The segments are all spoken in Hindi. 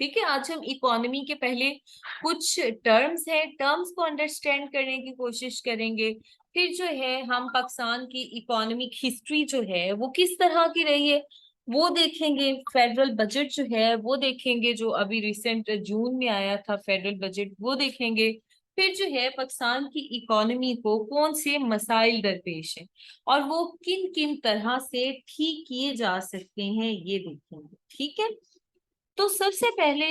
ठीक है, आज हम इकोनॉमी के पहले कुछ टर्म्स हैं, टर्म्स को अंडरस्टैंड करने की कोशिश करेंगे। फिर जो है हम पाकिस्तान की इकोनॉमिक हिस्ट्री जो है वो किस तरह की रही है वो देखेंगे। फेडरल बजट जो है वो देखेंगे, जो अभी रिसेंट जून में आया था फेडरल बजट, वो देखेंगे। फिर जो है पाकिस्तान की इकोनॉमी को कौन से मसाइल दरपेश हैं और वो किन किन तरह से ठीक किए जा सकते हैं ये देखेंगे। ठीक है, तो सबसे पहले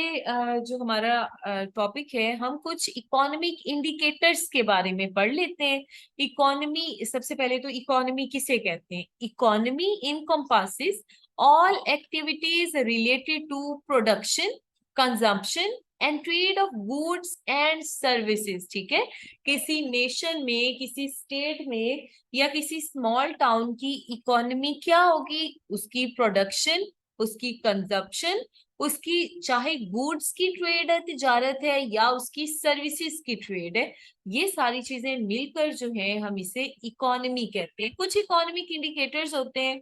जो हमारा टॉपिक है, हम कुछ इकोनॉमिक इंडिकेटर्स के बारे में पढ़ लेते हैं। इकोनॉमी, सबसे पहले तो इकोनॉमी किसे कहते हैं? Economy encompasses all activities related to production, consumption and trade of goods and services. ठीक है, किसी नेशन में, किसी स्टेट में या किसी स्मॉल टाउन की इकोनॉमी क्या होगी? उसकी प्रोडक्शन, उसकी कंजप्शन, उसकी चाहे गुड्स की ट्रेड है, तिजारत है, या उसकी सर्विसेज की ट्रेड है, ये सारी चीजें मिलकर जो है हम इसे इकोनॉमी कहते हैं। कुछ इकोनॉमिक इंडिकेटर्स होते हैं,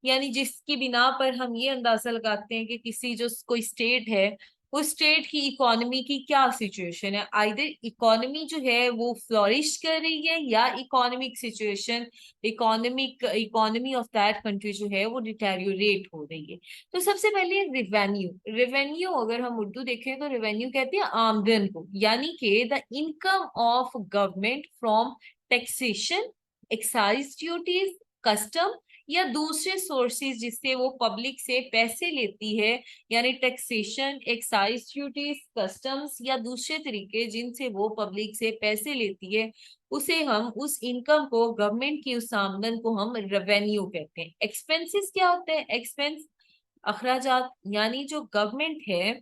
यानी जिसकी बिना पर हम ये अंदाजा लगाते हैं कि किसी जो कोई स्टेट है, उस स्टेट की इकोनॉमी की क्या सिचुएशन है। आइदर इकोनॉमी जो है वो फ्लोरिश कर रही है, या economic situation, economy of that country जो है वो डिटेरियोरेट हो रही है। तो सबसे पहले रेवेन्यू। रेवेन्यू अगर हम उर्दू देखें तो रेवेन्यू कहते हैं आमदन को, यानी कि the income of government from taxation, excise duties, custom या दूसरे सोर्सेज जिससे वो पब्लिक से पैसे लेती है, यानी टैक्सेशन, एक्साइज ड्यूटीज, कस्टम्स या दूसरे तरीके जिनसे वो पब्लिक से पैसे लेती है, उसे हम, उस इनकम को, गवर्नमेंट की उस आमदन को हम रेवेन्यू कहते हैं। एक्सपेंसेस क्या होते हैं? एक्सपेंस अखराजात, यानी जो गवर्नमेंट है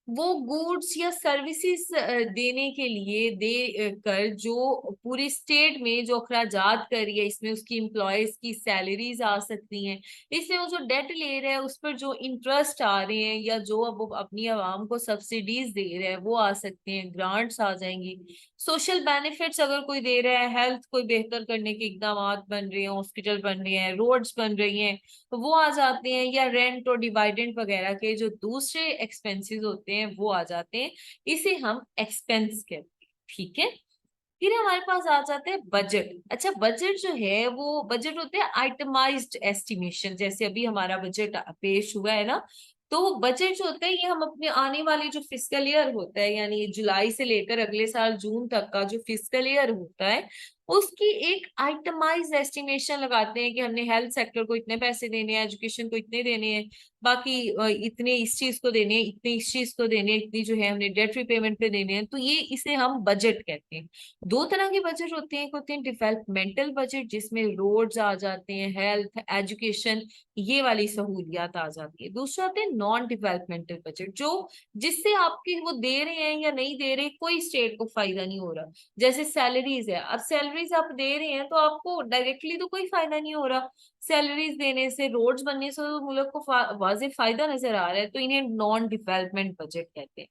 वो गुड्स या सर्विसेज देने के लिए दे कर जो पूरे स्टेट में जो अखराजात कर रही है, इसमें उसकी एम्प्लॉयज की सैलरीज आ सकती हैं, इसमें वो जो डेट ले रहा है उस पर जो इंटरेस्ट आ रहे हैं, या जो अब वो अपनी आवाम को सब्सिडीज दे रहा है वो आ सकते हैं, ग्रांट्स आ जाएंगी। सोशल बेनिफिट्स अगर कोई दे रहा है, हेल्थ कोई बेहतर करने के इकदाम बन रहे हैं, हॉस्पिटल बन रहे हैं, रोड्स बन रही हैं, तो वो आ जाते हैं, या रेंट और डिवाइडेंड वगैरह के जो दूसरे एक्सपेंसेस होते हैं वो आ जाते हैं। इसे हम एक्सपेंस कहते हैं। ठीक है, फिर हमारे पास आ जाते हैं बजट। अच्छा, बजट जो है वो, बजट होते हैं आइटमाइज्ड एस्टिमेशन, जैसे अभी हमारा बजट पेश हुआ है ना, तो बजट जो होता है ये हम अपने आने वाले जो फिस्कल ईयर होता है, यानी जुलाई से लेकर अगले साल जून तक का जो फिस्कल ईयर होता है, उसकी एक आइटमाइज एस्टिमेशन लगाते हैं कि हमने हेल्थ सेक्टर को इतने पैसे देने हैं, एजुकेशन को इतने देने हैं, बाकी इतने इस चीज को देने हैं, इतने इस चीज को देने हैं, इतनी जो है हमने डेट रिपेमेंट पे देने हैं, तो ये इसे हम बजट कहते हैं। दो तरह के बजट होते हैं, एक होते हैं डेवलपमेंटल बजट जिसमें रोड्स आ जाते हैं, हेल्थ, एजुकेशन, ये वाली सहूलियात आ जाती है। दूसरा होते हैं नॉन डेवलपमेंटल बजट, जो जिससे आपके वो दे रहे हैं या नहीं दे रहे कोई स्टेट को फायदा नहीं हो रहा। जैसे सैलरीज है, अब सैलरीज आप दे रहे हैं तो आपको डायरेक्टली तो कोई फायदा नहीं हो रहा, सैलरीज देने से, रोड्स बनने से तो मुल्क को वाजे फायदा नजर आ रहा है, तो इन्हें नॉन डेवलपमेंट बजट कहते हैं।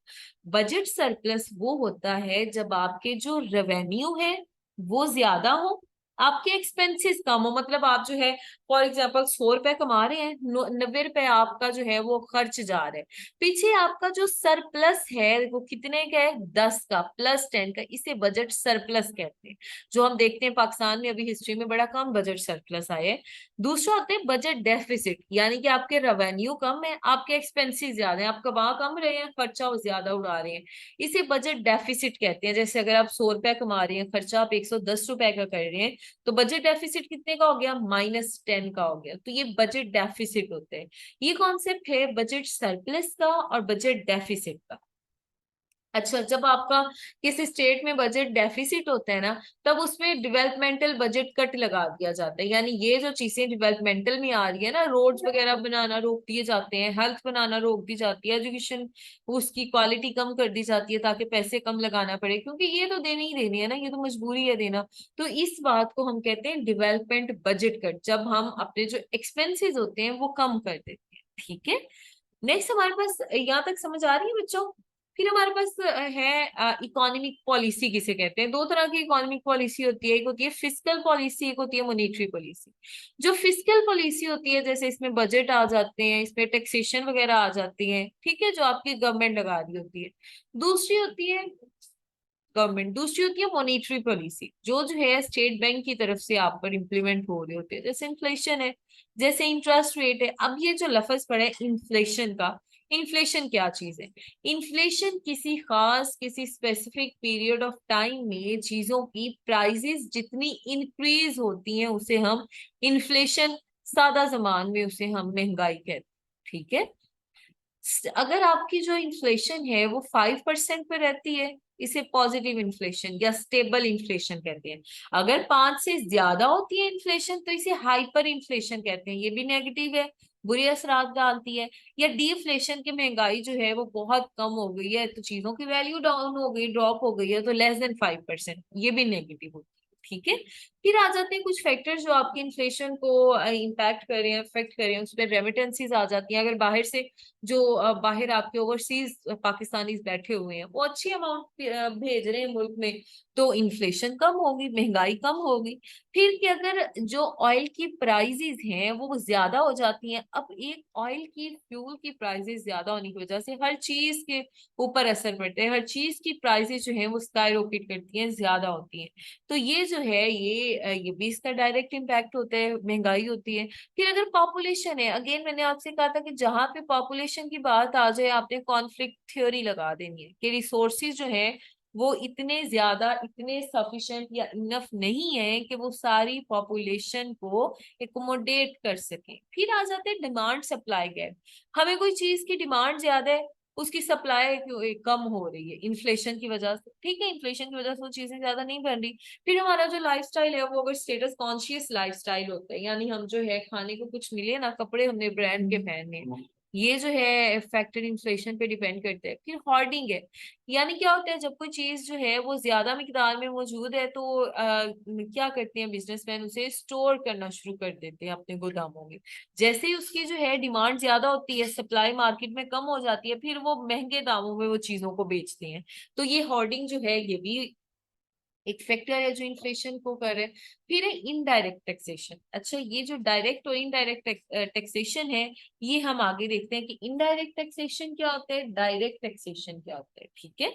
बजट सरप्लस वो होता है जब आपके जो रेवेन्यू है वो ज्यादा हो, आपके एक्सपेंसेस कम हो, मतलब आप जो है फॉर एग्जाम्पल 100 रुपए कमा रहे हैं, 90 रुपए आपका जो है वो खर्च जा रहा है, पीछे आपका जो सरप्लस है वो कितने का है? 10 का, +10 का, इसे बजट सरप्लस कहते हैं। जो हम देखते हैं पाकिस्तान में अभी हिस्ट्री में बड़ा कम बजट सरप्लस आए हैं। दूसरा होता है बजट डेफिसिट, यानी कि आपके रेवेन्यू कम है, आपके एक्सपेंसेस ज्यादा है, आप कमा कम रहे हैं, खर्चा वो ज्यादा उड़ा रहे हैं, इसे बजट डेफिसिट कहते हैं। जैसे अगर आप 100 रुपए कमा रहे हैं, खर्चा आप 110 रुपए का कर रहे हैं, तो बजट डेफिसिट कितने का हो गया? -10 का हो गया, तो ये बजट डेफिसिट होते हैं। ये कॉन्सेप्ट है बजट सरप्लस का और बजट डेफिसिट का। अच्छा, जब आपका किसी स्टेट में बजट डेफिसिट होता है ना, तब उसमें डेवलपमेंटल बजट कट लगा दिया जाता है, यानी ये जो चीजें डेवलपमेंटल में आ रही है ना, रोड्स वगैरह बनाना रोक दिए जाते हैं, हेल्थ बनाना रोक दी जाती है, एजुकेशन उसकी क्वालिटी कम कर दी जाती है ताकि पैसे कम लगाना पड़े, क्योंकि ये तो देनी ही देनी है ना, ये तो मजबूरी है देना। तो इस बात को हम कहते हैं डेवलपमेंट बजट कट, जब हम अपने जो एक्सपेंसेस होते हैं वो कम कर देते हैं। ठीक है, नेक्स्ट हमारे पास, यहाँ तक समझ आ रही है बच्चों? फिर हमारे पास है इकोनॉमिक पॉलिसी किसे कहते हैं। दो तरह की इकोनॉमिक पॉलिसी होती है, एक होती है फिस्कल पॉलिसी, एक होती है मॉनेटरी पॉलिसी। जो फिस्कल पॉलिसी होती है, जैसे इसमें बजट आ जाते हैं, इसमें टैक्सेशन वगैरह आ जाती है, ठीक है, जो आपकी गवर्नमेंट लगा रही होती है। दूसरी होती है गवर्नमेंट, दूसरी होती है मॉनेटरी पॉलिसी, जो है स्टेट बैंक की तरफ से आप पर इम्प्लीमेंट हो रहे होते हैं। जैसे इन्फ्लेशन है, जैसे इंटरेस्ट रेट है। अब ये जो लफ्ज पड़ा है इन्फ्लेशन का, इन्फ्लेशन क्या चीज है? इन्फ्लेशन किसी खास, किसी स्पेसिफिक पीरियड ऑफ टाइम में चीजों की प्राइसेस जितनी इंक्रीज होती हैं उसे हम इन्फ्लेशन, सादा जबान में उसे हम महंगाई कहते हैं, ठीक है। अगर आपकी जो इन्फ्लेशन है वो 5% पे रहती है, इसे पॉजिटिव इन्फ्लेशन या स्टेबल इन्फ्लेशन कहते हैं। अगर 5 से ज्यादा होती है इन्फ्लेशन तो इसे हाइपर इन्फ्लेशन कहते हैं, ये भी नेगेटिव है, बुरे असरात डालती है। या डीफ्लेशन की महंगाई जो है वो बहुत कम हो गई है तो चीजों की वैल्यू डाउन हो गई, ड्रॉप हो गई है, तो लेस देन 5%, ये भी नेगेटिव होती है, ठीक है। फिर आ जाते हैं कुछ फैक्टर्स जो आपके इन्फ्लेशन को इम्पैक्ट कर रहे हैं, अफेक्ट कर रहे हैं। उसमें रेमिटेंसीज आ जाती हैं। अगर बाहर से जो बाहर आपके ओवरसीज पाकिस्तानीज बैठे हुए हैं वो अच्छी अमाउंट भेज रहे हैं मुल्क में, तो इन्फ्लेशन कम होगी, महंगाई कम होगी। फिर कि अगर जो ऑयल की प्राइसेस हैं वो ज्यादा हो जाती हैं, अब एक ऑयल की, फ्यूल की प्राइसेस ज्यादा होने की वजह से हर चीज के ऊपर असर पड़ता है, हर चीज की प्राइसेस जो है वो स्काई रॉकेट करती हैं, ज्यादा होती हैं। तो ये जो है ये भी इसका डायरेक्ट इम्पैक्ट होता है, महंगाई होती है। फिर अगर पॉपुलेशन है, अगेन मैंने आपसे कहा था कि जहां पे पॉपुलेशन की बात आ जाए आपने कॉन्फ्लिक्ट थ्योरी लगा देनी है कि रिसोर्सेज जो है वो इतने ज्यादा, इतने सफिशिएंट या इनफ नहीं है कि वो सारी पॉपुलेशन को एकोमोडेट कर सके। फिर आ जाते हैं डिमांड सप्लाई गैप। हमें कोई चीज की डिमांड ज्यादा है, उसकी सप्लाई कम हो रही है इन्फ्लेशन की वजह से, ठीक है, इन्फ्लेशन की वजह से वो चीजें ज्यादा नहीं बन रही। फिर हमारा जो लाइफस्टाइल है वो अगर स्टेटस कॉन्शियस लाइफस्टाइल होता है, यानी हम जो है खाने को कुछ मिले ना, कपड़े हमने ब्रांड के पहनने हैं, ये जो है फैक्टर इन्फ्लेशन पे डिपेंड करते हैं। फिर होर्डिंग है, यानी क्या होता है जब कोई चीज जो है वो ज्यादा मिकदार में मौजूद है तो क्या करते हैं बिजनेसमैन, उसे स्टोर करना शुरू कर देते हैं अपने गोदामों में। जैसे ही उसकी जो है डिमांड ज्यादा होती है, सप्लाई मार्केट में कम हो जाती है, फिर वो महंगे दामों में वो चीजों को बेचते हैं। तो ये होर्डिंग जो है ये भी एक फैक्टर है जो इन्फ्लेशन को कर रहा है। फिर है इनडायरेक्ट टैक्सेशन। अच्छा, ये जो डायरेक्ट और इनडायरेक्ट टैक्सेशन है ये हम आगे देखते हैं कि इनडायरेक्ट टैक्सेशन क्या होता है, डायरेक्ट टैक्सेशन क्या होता है, ठीक है।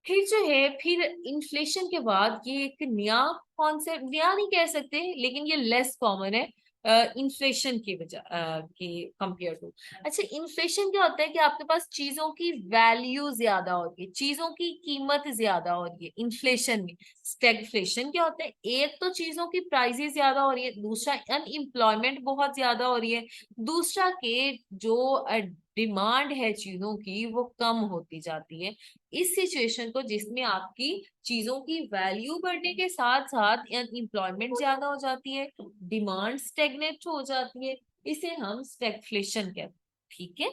फिर जो है फिर इन्फ्लेशन के बाद ये एक नया कॉन्सेप्ट, नया नहीं कह सकते लेकिन ये लेस कॉमन है इन्फ्लेशन की वजह के कंपेयर टू। अच्छा, इन्फ्लेशन क्या होता है कि आपके पास चीजों की वैल्यू ज्यादा हो रही है, चीजों की कीमत ज्यादा हो रही है इन्फ्लेशन में। स्टैगफ्लेशन क्या होता है, एक तो चीजों की प्राइसेस ज्यादा हो रही है, दूसरा अनएम्प्लॉयमेंट बहुत ज्यादा हो रही है, दूसरा के जो डिमांड है चीजों की वो कम होती जाती है। इस सिचुएशन को जिसमें आपकी चीजों की वैल्यू बढ़ने के साथ साथ एम्प्लॉयमेंट ज्यादा हो जाती है, डिमांड स्टेगनेट हो जाती है, इसे हम स्टैगफ्लेशन कहते हैं, ठीक है।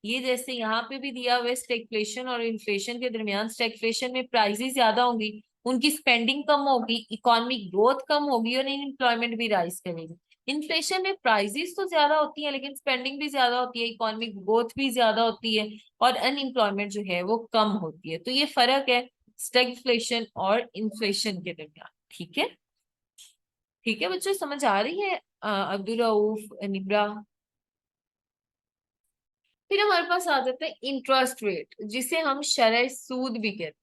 ये जैसे यहाँ पे भी दिया हुआ है स्टैगफ्लेशन और इन्फ्लेशन के दरमियान, स्टैगफ्लेशन में प्राइसेस ज्यादा होंगी, उनकी स्पेंडिंग कम होगी, इकोनॉमिक ग्रोथ कम होगी और अनएम्प्लॉयमेंट भी राइज करेगी। इन्फ्लेशन में प्राइसेस तो ज्यादा होती है लेकिन स्पेंडिंग भी ज्यादा होती है, इकोनॉमिक ग्रोथ भी ज्यादा होती है और अनएम्प्लॉयमेंट जो है वो कम होती है। तो ये फर्क है स्टैगफ्लेशन और इन्फ्लेशन के दरमियान, ठीक है। ठीक है बच्चों, समझ आ रही है अब्दुल रऊफ, निब्रा? फिर हमारे पास आ जाता है इंटरेस्ट रेट, जिसे हम शरह सूद भी कहते हैं।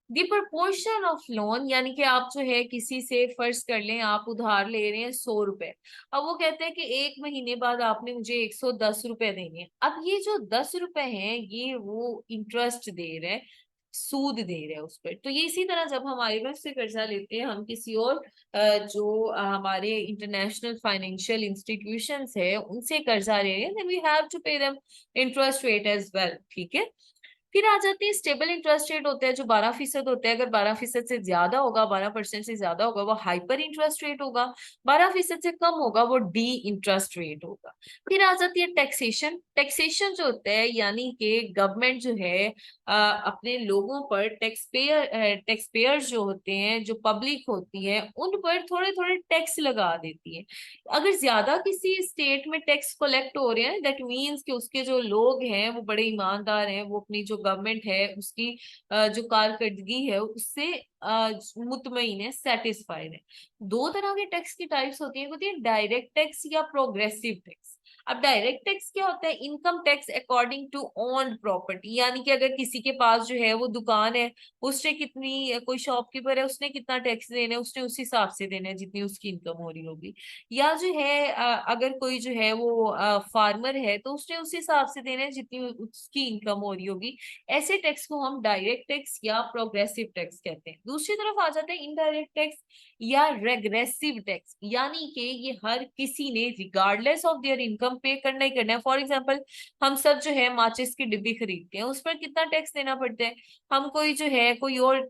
दी प्रपोर्शन ऑफ लोन, यानी कि आप जो है किसी से फर्ज कर लें आप उधार ले रहे हैं 100 रुपए, अब वो कहते हैं कि एक महीने बाद आपने मुझे 110 रुपए देने हैं। अब ये जो 10 रुपए हैं ये वो इंटरेस्ट दे रहे हैं, सूद दे रहे हैं उस पर। तो ये इसी तरह जब हम IMF से कर्जा लेते हैं, हम किसी और जो हमारे इंटरनेशनल फाइनेंशियल इंस्टीट्यूशंस है उनसे कर्जा ले रहे हैं, then we have to pay them interest rate as well, ठीक है। फिर आ जाते हैं स्टेबल इंटरेस्ट रेट होता है जो 12% होता है। अगर 12% से ज्यादा होगा, 12% से ज्यादा होगा, वो हाइपर इंटरेस्ट रेट होगा। 12% से कम होगा, वो डी इंटरेस्ट रेट होगा। फिर आ जाती है टैक्सेशन। टैक्सेशन जो होता है यानी कि गवर्नमेंट जो है अपने लोगों पर टैक्स पेयर जो होते हैं, जो पब्लिक होती है, उन पर थोड़े थोड़े टैक्स लगा देती है। अगर ज्यादा किसी स्टेट में टैक्स कलेक्ट हो रहे हैं, दैट मीन्स कि उसके जो लोग हैं वो बड़े ईमानदार हैं, वो अपनी जो गवर्नमेंट है उसकी जो कारकर्दगी है उससे मुतमईन है, सेटिस्फाइड है। दो तरह के टैक्स की टाइप्स होती है, एक होती है डायरेक्ट टैक्स या प्रोग्रेसिव टैक्स। अब डायरेक्ट टैक्स क्या होता है? Income tax according to owned property, यानी कि अगर किसी के पास जो है वो दुकान है, उसने कितनी, कोई शॉपकीपर है, उसने कितना टैक्स देना है, उसने उस हिसाब से देना है जितनी उसकी इनकम हो रही होगी। या जो है अगर कोई जो है वो फार्मर है, तो उसने उस हिसाब से देना है जितनी उसकी इनकम हो रही होगी। ऐसे टैक्स को हम डायरेक्ट टैक्स या प्रोग्रेसिव टैक्स कहते हैं। दूसरी तरफ आ जाते हैं इनडायरेक्ट टैक्स या रेग्रेसिव टैक्स, यानी कि ये हर किसी ने रिगार्डलेस ऑफ देयर इनकम पे करना ही करना है। फॉर एग्जाम्पल, हम सब जो है माचिस की डिब्बी खरीदते हैं, उस पर कितना टैक्स देना पड़ता है। हम कोई जो है कोई और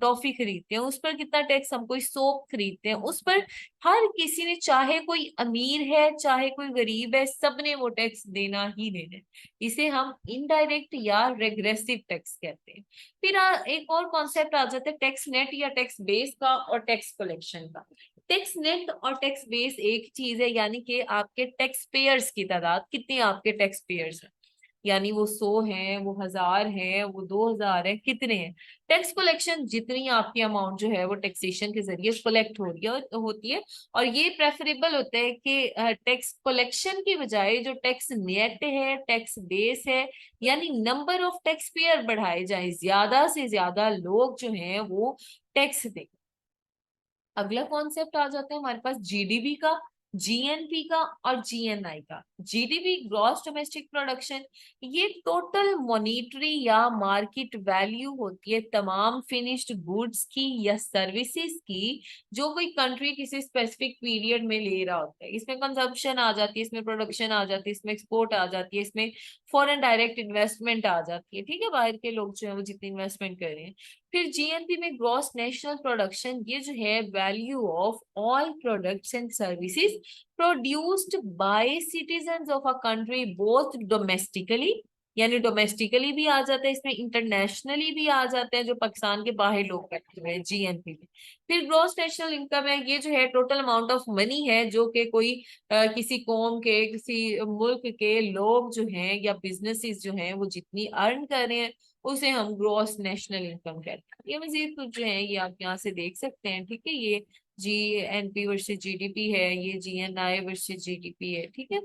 टॉफी खरीदते हैं, उस पर कितना टैक्स, हम कोई सोप खरीदते हैं उस पर, हर किसी ने, चाहे कोई अमीर है चाहे कोई गरीब है, सबने वो टैक्स देना ही देना है। इसे हम इनडायरेक्ट या रेग्रेसिव टैक्स कहते हैं। फिर एक और कॉन्सेप्ट आ जाता है टैक्स नेट या टैक्स बेस का और टैक्स कलेक्शन का। टैक्स नेट और टैक्स बेस एक चीज है, यानी कि आपके टैक्स पेयर्स की तादाद कितनी, आपके टैक्स पेयर्स हैं, यानी वो 100 हैं, वो 1000 हैं, वो 2000 है, कितने हैं। टैक्स कलेक्शन, जितनी आपकी अमाउंट जो है वो टैक्सेशन के जरिए कलेक्ट हो रही है होती है। और ये प्रेफरेबल होता है कि टैक्स कलेक्शन की बजाय जो टैक्स नेट है, टैक्स बेस है, यानी नंबर ऑफ टैक्स पेयर बढ़ाए जाए, ज्यादा से ज्यादा लोग जो हैं वो टैक्स दें। अगला कॉन्सेप्ट आ जाता है हमारे पास जीडीपी का, जीएनपी का और जीएनआई का। जीडीपी, ग्रॉस डोमेस्टिक प्रोडक्शन, ये टोटल मॉनिटरी या मार्केट वैल्यू होती है तमाम फिनिश्ड गुड्स की या सर्विसेज की, जो कोई कंट्री किसी स्पेसिफिक पीरियड में ले रहा होता है। इसमें कंजप्शन आ जाती है, इसमें प्रोडक्शन आ जाती है, इसमें एक्सपोर्ट आ जाती है, इसमें फॉरेन डायरेक्ट इन्वेस्टमेंट आ जाती है। ठीक है, बाहर के लोग जो है वो जितनी इन्वेस्टमेंट कर रहे हैं। फिर जीएनपी में ग्रॉस नेशनल प्रोडक्शन, ये जो है value of all products and services produced by citizens of a country both domestically, यानी डोमेस्टिकली भी आ जाता है इसमें, इंटरनेशनली भी आ जाते हैं जो पाकिस्तान के बाहर लोग करते हुए जीएनपी में। फिर ग्रॉस नेशनल इनकम है, ये जो है टोटल अमाउंट ऑफ मनी है जो कि कोई किसी कौम के, किसी मुल्क के लोग जो हैं या बिजनेसेस जो हैं वो जितनी अर्न कर रहे हैं, उसे हम ग्रॉस नेशनल इनकम कहते हैं। ये मजीद कुछ जो है ये आप यहाँ से देख सकते हैं। ठीक है, ये जीएनपी वर्सेस जीडीपी है, ये जीएनआई वर्सेस जीडीपी है। ठीक है,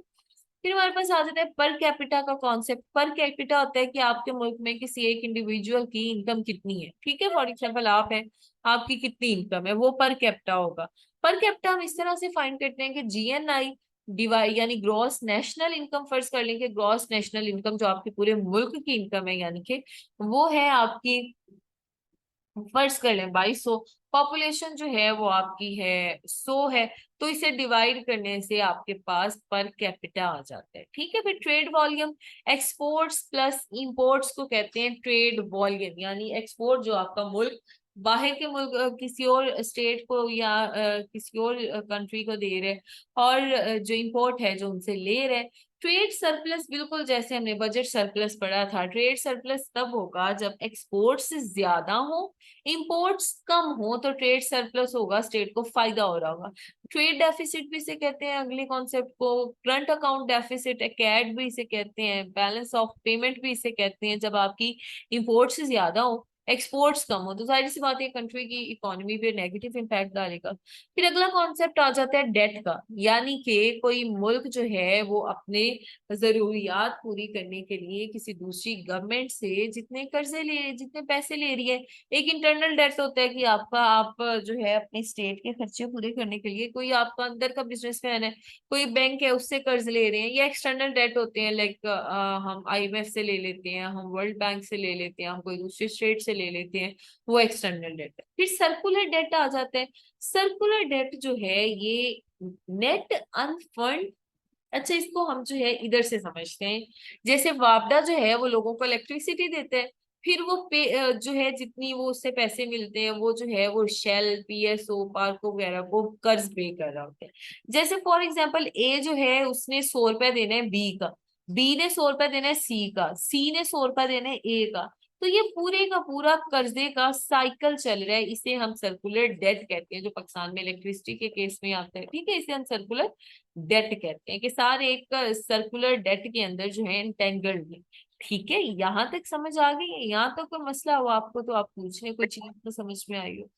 फिर हमारे पास आ जाता है पर कैपिटा का कॉन्सेप्ट। पर कैपिटा होता है कि आपके मुल्क में किसी एक इंडिविजुअल की इनकम कितनी है। ठीक है, फॉर एग्जाम्पल आप हैं, आपकी कितनी इनकम है, वो पर कैपिटा होगा। पर कैपिटा हम इस तरह से फाइंड करते हैं कि जीएनआई डिवाइड, यानी ग्रॉस नेशनल इनकम, फर्ज कर लेंगे ग्रॉस नेशनल इनकम जो आपके पूरे मुल्क की इनकम है, यानी कि वो है आपकी, फर्ज कर लें 2200, पॉपुलेशन जो है वो आपकी है 100 है, तो इसे डिवाइड करने से आपके पास पर कैपिटा आ जाता है। ठीक है, फिर trade volume, exports plus imports को कहते हैं ट्रेड वॉल्यूम, यानी एक्सपोर्ट जो आपका मुल्क बाहर के मुल्क किसी और स्टेट को या किसी और कंट्री को दे रहे, और जो इंपोर्ट है जो उनसे ले रहे। ट्रेड सरप्लस, बिल्कुल जैसे हमने बजट सरप्लस पढ़ा था, ट्रेड सरप्लस तब होगा जब एक्सपोर्ट्स ज्यादा हो, इंपोर्ट्स कम हो, तो ट्रेड सरप्लस होगा, स्टेट को फायदा हो रहा होगा। ट्रेड डेफिसिट भी इसे कहते हैं, अगले कॉन्सेप्ट को करंट अकाउंट डेफिसिट, कैट भी इसे कहते हैं, बैलेंस ऑफ पेमेंट भी इसे कहते हैं, जब आपकी इंपोर्ट्स ज्यादा हो, एक्सपोर्ट्स कम हो, तो जाहिर सी बात है कंट्री की इकोनॉमी पे नेगेटिव इम्पैक्ट डालेगा। फिर अगला कॉन्सेप्ट आ जाता है डेट का, यानी कि कोई मुल्क जो है वो अपने जरूरियात पूरी करने के लिए किसी दूसरी गवर्नमेंट से जितने कर्जे ले, जितने पैसे ले रही है। एक इंटरनल डेट होता है कि आपका, आप जो है अपने स्टेट के खर्चे पूरे करने के लिए, कोई आपका अंदर का बिजनेसमैन है, कोई बैंक है, उससे कर्ज ले रहे हैं। या एक्सटर्नल डेट होते हैं, लाइक हम आईएमएफ से ले लेते हैं, हम वर्ल्ड बैंक से ले लेते हैं, हम कोई दूसरी स्टेट से ले लेते हैं, वो एक्सटर्नल डेट है। फिर सर्कुलर डेट आ जाता है। सर्कुलर डेट जो है ये नेट अनफंड, अच्छा इसको हम जो है इधर से समझते हैं, जैसे वापडा जो है वो लोगों को इलेक्ट्रिसिटी देते हैं, फिर वो जो है जितनी वो उससे पैसे मिलते हैं वो जो है वो शेल, पीएसओ, पार्को वगैरह को कर्ज पे कर रहा होता है। जैसे फॉर एग्जांपल ए जो है उसने 100 रुपया देना है बी का, बी ने 100 रुपया देना है सी का, सी ने 100 रुपया देना है ए का। तो ये पूरे का पूरा कर्जे का साइकिल चल रहा है, इसे हम सर्कुलर डेट कहते हैं, जो पाकिस्तान में इलेक्ट्रिसिटी के केस में आता है। ठीक है, इसे हम सर्कुलर डेट कहते हैं कि सारे एक सर्कुलर डेट के अंदर जो है एंटेंगल्ड है। ठीक है, यहाँ तक समझ आ गई है? यहाँ तो कोई मसला हो आपको तो आप पूछ रहे, कोई चीज तो समझ में आई हो।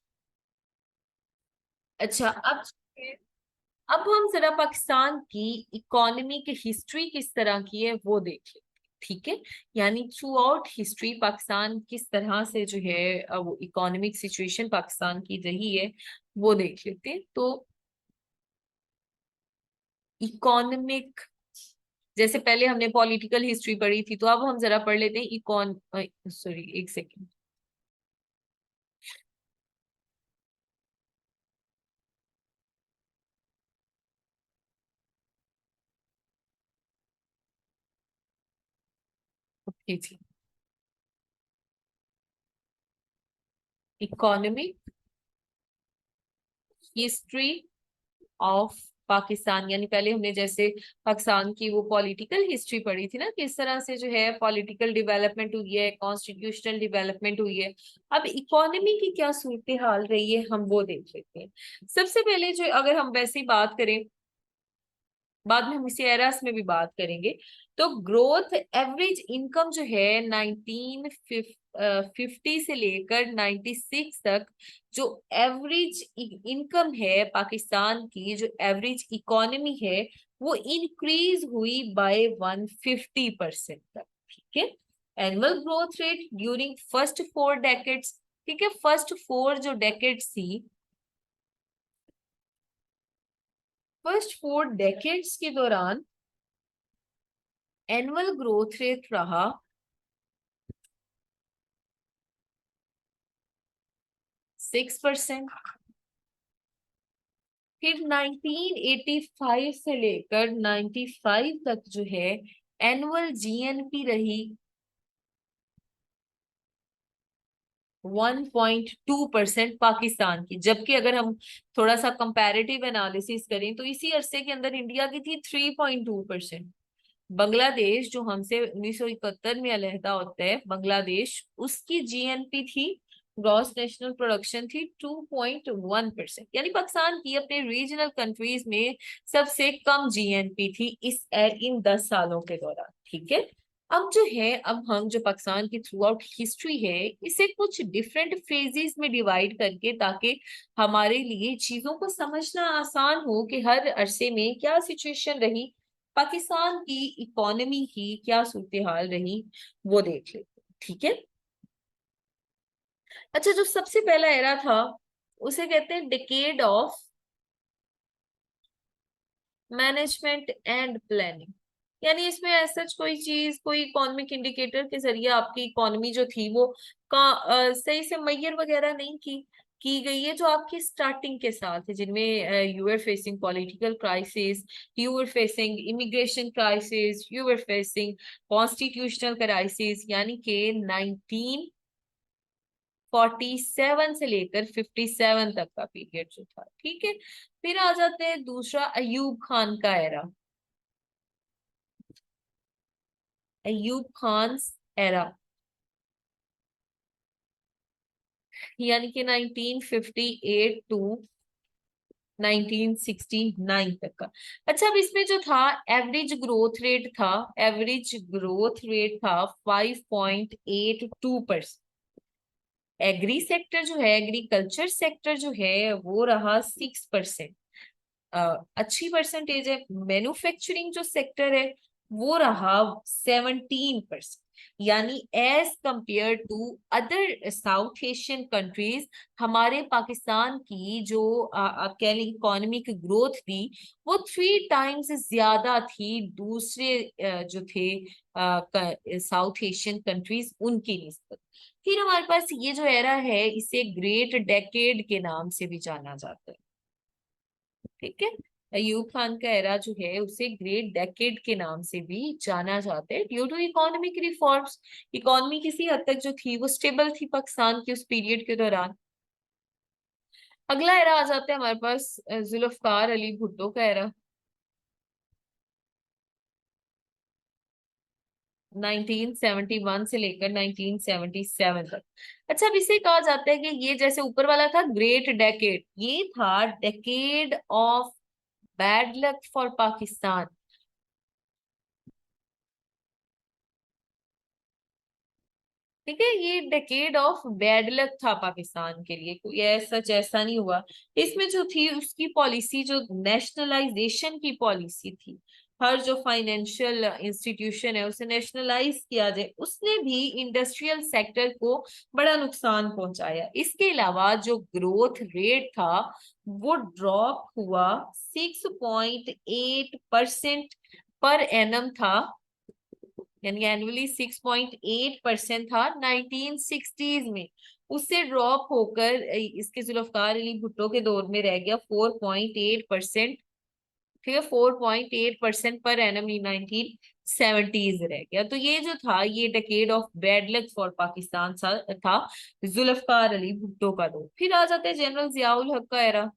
अच्छा, अब हम जरा पाकिस्तान की इकोनॉमी की हिस्ट्री किस तरह की है वो देख लेते हैं। ठीक है, यानी थ्रू आउट हिस्ट्री पाकिस्तान किस तरह से जो है वो इकोनॉमिक सिचुएशन पाकिस्तान की रही है वो देख लेते हैं। तो इकोनॉमिक, जैसे पहले हमने पॉलिटिकल हिस्ट्री पढ़ी थी, तो अब हम जरा पढ़ लेते हैं सॉरी एक सेकेंड। ओके जी, इकोनॉमिक हिस्ट्री ऑफ पाकिस्तान, यानी पहले हमने जैसे पाकिस्तान की वो पॉलिटिकल हिस्ट्री पढ़ी थी ना, किस तरह से जो है पॉलिटिकल डेवलपमेंट हुई है, कॉन्स्टिट्यूशनल डेवलपमेंट हुई है। अब इकोनॉमी की क्या सूरत हाल रही है हम वो देख लेते हैं। सबसे पहले जो, अगर हम वैसे ही बात करें, बाद में हम इसी एरास में भी बात करेंगे, तो ग्रोथ एवरेज इनकम जो है 1950 से लेकर 96 तक, जो एवरेज इनकम है पाकिस्तान की, जो एवरेज इकोनॉमी है, वो इंक्रीज हुई बाय 150% तक। ठीक है, annual growth rate during first 4 decades. ठीक है, फर्स्ट 4 जो डेकेड्स थी, फर्स्ट 4 डेकेड्स के दौरान एनुअल ग्रोथ रेट रहा 6%। फिर 1985 से लेकर 95 तक जो है एनुअल जीएनपी रही 1.2% पाकिस्तान की। जबकि अगर हम थोड़ा सा कंपैरेटिव एनालिसिस करें तो इसी अरसे के अंदर इंडिया की थी 3.2%। बांग्लादेश जो हमसे 1971 में अलहदा होता है, बांग्लादेश, उसकी जीएनपी थी, ग्रॉस नेशनल प्रोडक्शन थी 2.1%। यानी पाकिस्तान की अपने रीजनल कंट्रीज में सबसे कम जीएनपी थी इन 10 सालों के दौरान। ठीक है, अब जो है, अब हम जो पाकिस्तान की थ्रू आउट हिस्ट्री है इसे कुछ डिफरेंट फेजेस में डिवाइड करके, ताकि हमारे लिए चीजों को समझना आसान हो कि हर अरसे में क्या सिचुएशन रही, पाकिस्तान की इकोनॉमी की क्या सूरत हाल रही, वो देख लेते हैं। ठीक है, अच्छा, जो सबसे पहला एरा था उसे कहते हैं decade of management and planning. यानी इसमें ऐसा कोई चीज, कोई इकोनॉमिक इंडिकेटर के जरिए आपकी इकोनॉमी जो थी वो सही से मैयर वगैरह नहीं की गई है, जो आपकी स्टार्टिंग के साथ है, जिनमें you are facing political crisis, you are facing immigration crisis, you are facing constitutional crisis, यानी कि 1947 से लेकर 57 तक का पीरियड जो था। ठीक है, फिर आ जाते हैं दूसरा, अयूब खान का एरा, अयूब खान एरा, यानी कि 1958 टू 1969 तक का। अच्छा, अब इसमें जो था एवरेज ग्रोथ रेट था, एवरेज ग्रोथ रेट था 5.82%। एग्री सेक्टर जो है, एग्रीकल्चर सेक्टर जो है वो रहा 6%, अच्छी परसेंटेज है। मैन्युफैक्चरिंग जो सेक्टर है वो रहा 17%। यानी as compare to other South Asian countries, हमारे पाकिस्तान की जो आप कह लें इकोनॉमिक ग्रोथ थी वो 3 टाइम्स ज्यादा थी दूसरे जो थे साउथ एशियन कंट्रीज उनकी निस्बत। फिर हमारे पास ये जो एरा है इसे ग्रेट डेकेड के नाम से भी जाना जाता है। ठीक है, अयूब खान का एरा जो है उसे ग्रेट डेकेड के नाम से भी जाना जाता है, due to economic reforms. Economy किसी हद तक जो थी वो स्टेबल थी पाकिस्तान के उस पीरियड के दौरान। अगला एरा आ जाता है हमारे पास जुल्फकार अली भुट्टो का एरा, 1971 से लेकर 1977 तक। अच्छा, अब इसे कहा जाता है कि ये जैसे ऊपर वाला था ग्रेट डेकेड, ये था decade of bad luck for Pakistan. ठीक है, ये डेकेड ऑफ बैड लक था पाकिस्तान के लिए, कोई सच ऐसा नहीं हुआ। इसमें जो थी उसकी पॉलिसी, जो नेशनलाइजेशन की पॉलिसी थी, हर जो फाइनेंशियल इंस्टीट्यूशन है उसे नेशनलाइज किया जाए, उसने भी इंडस्ट्रियल सेक्टर को बड़ा नुकसान पहुंचाया। इसके अलावा जो ग्रोथ रेट था वो ड्रॉप हुआ, 6.8% पर एनम था, यानी एनुअली 6.8% था 1960s में। उससे ड्रॉप होकर इसके जुल्फकार अली भुट्टो के दौर में रह गया 4.8%। ठीक है, 4.8% पर एनम 1970s रह गया। तो ये जो था ये decade of bad luck for Pakistan था जुल्फकार अली भुट्टो का दौर। फिर आ जाते हैं जनरल जियाउल हक का एरा,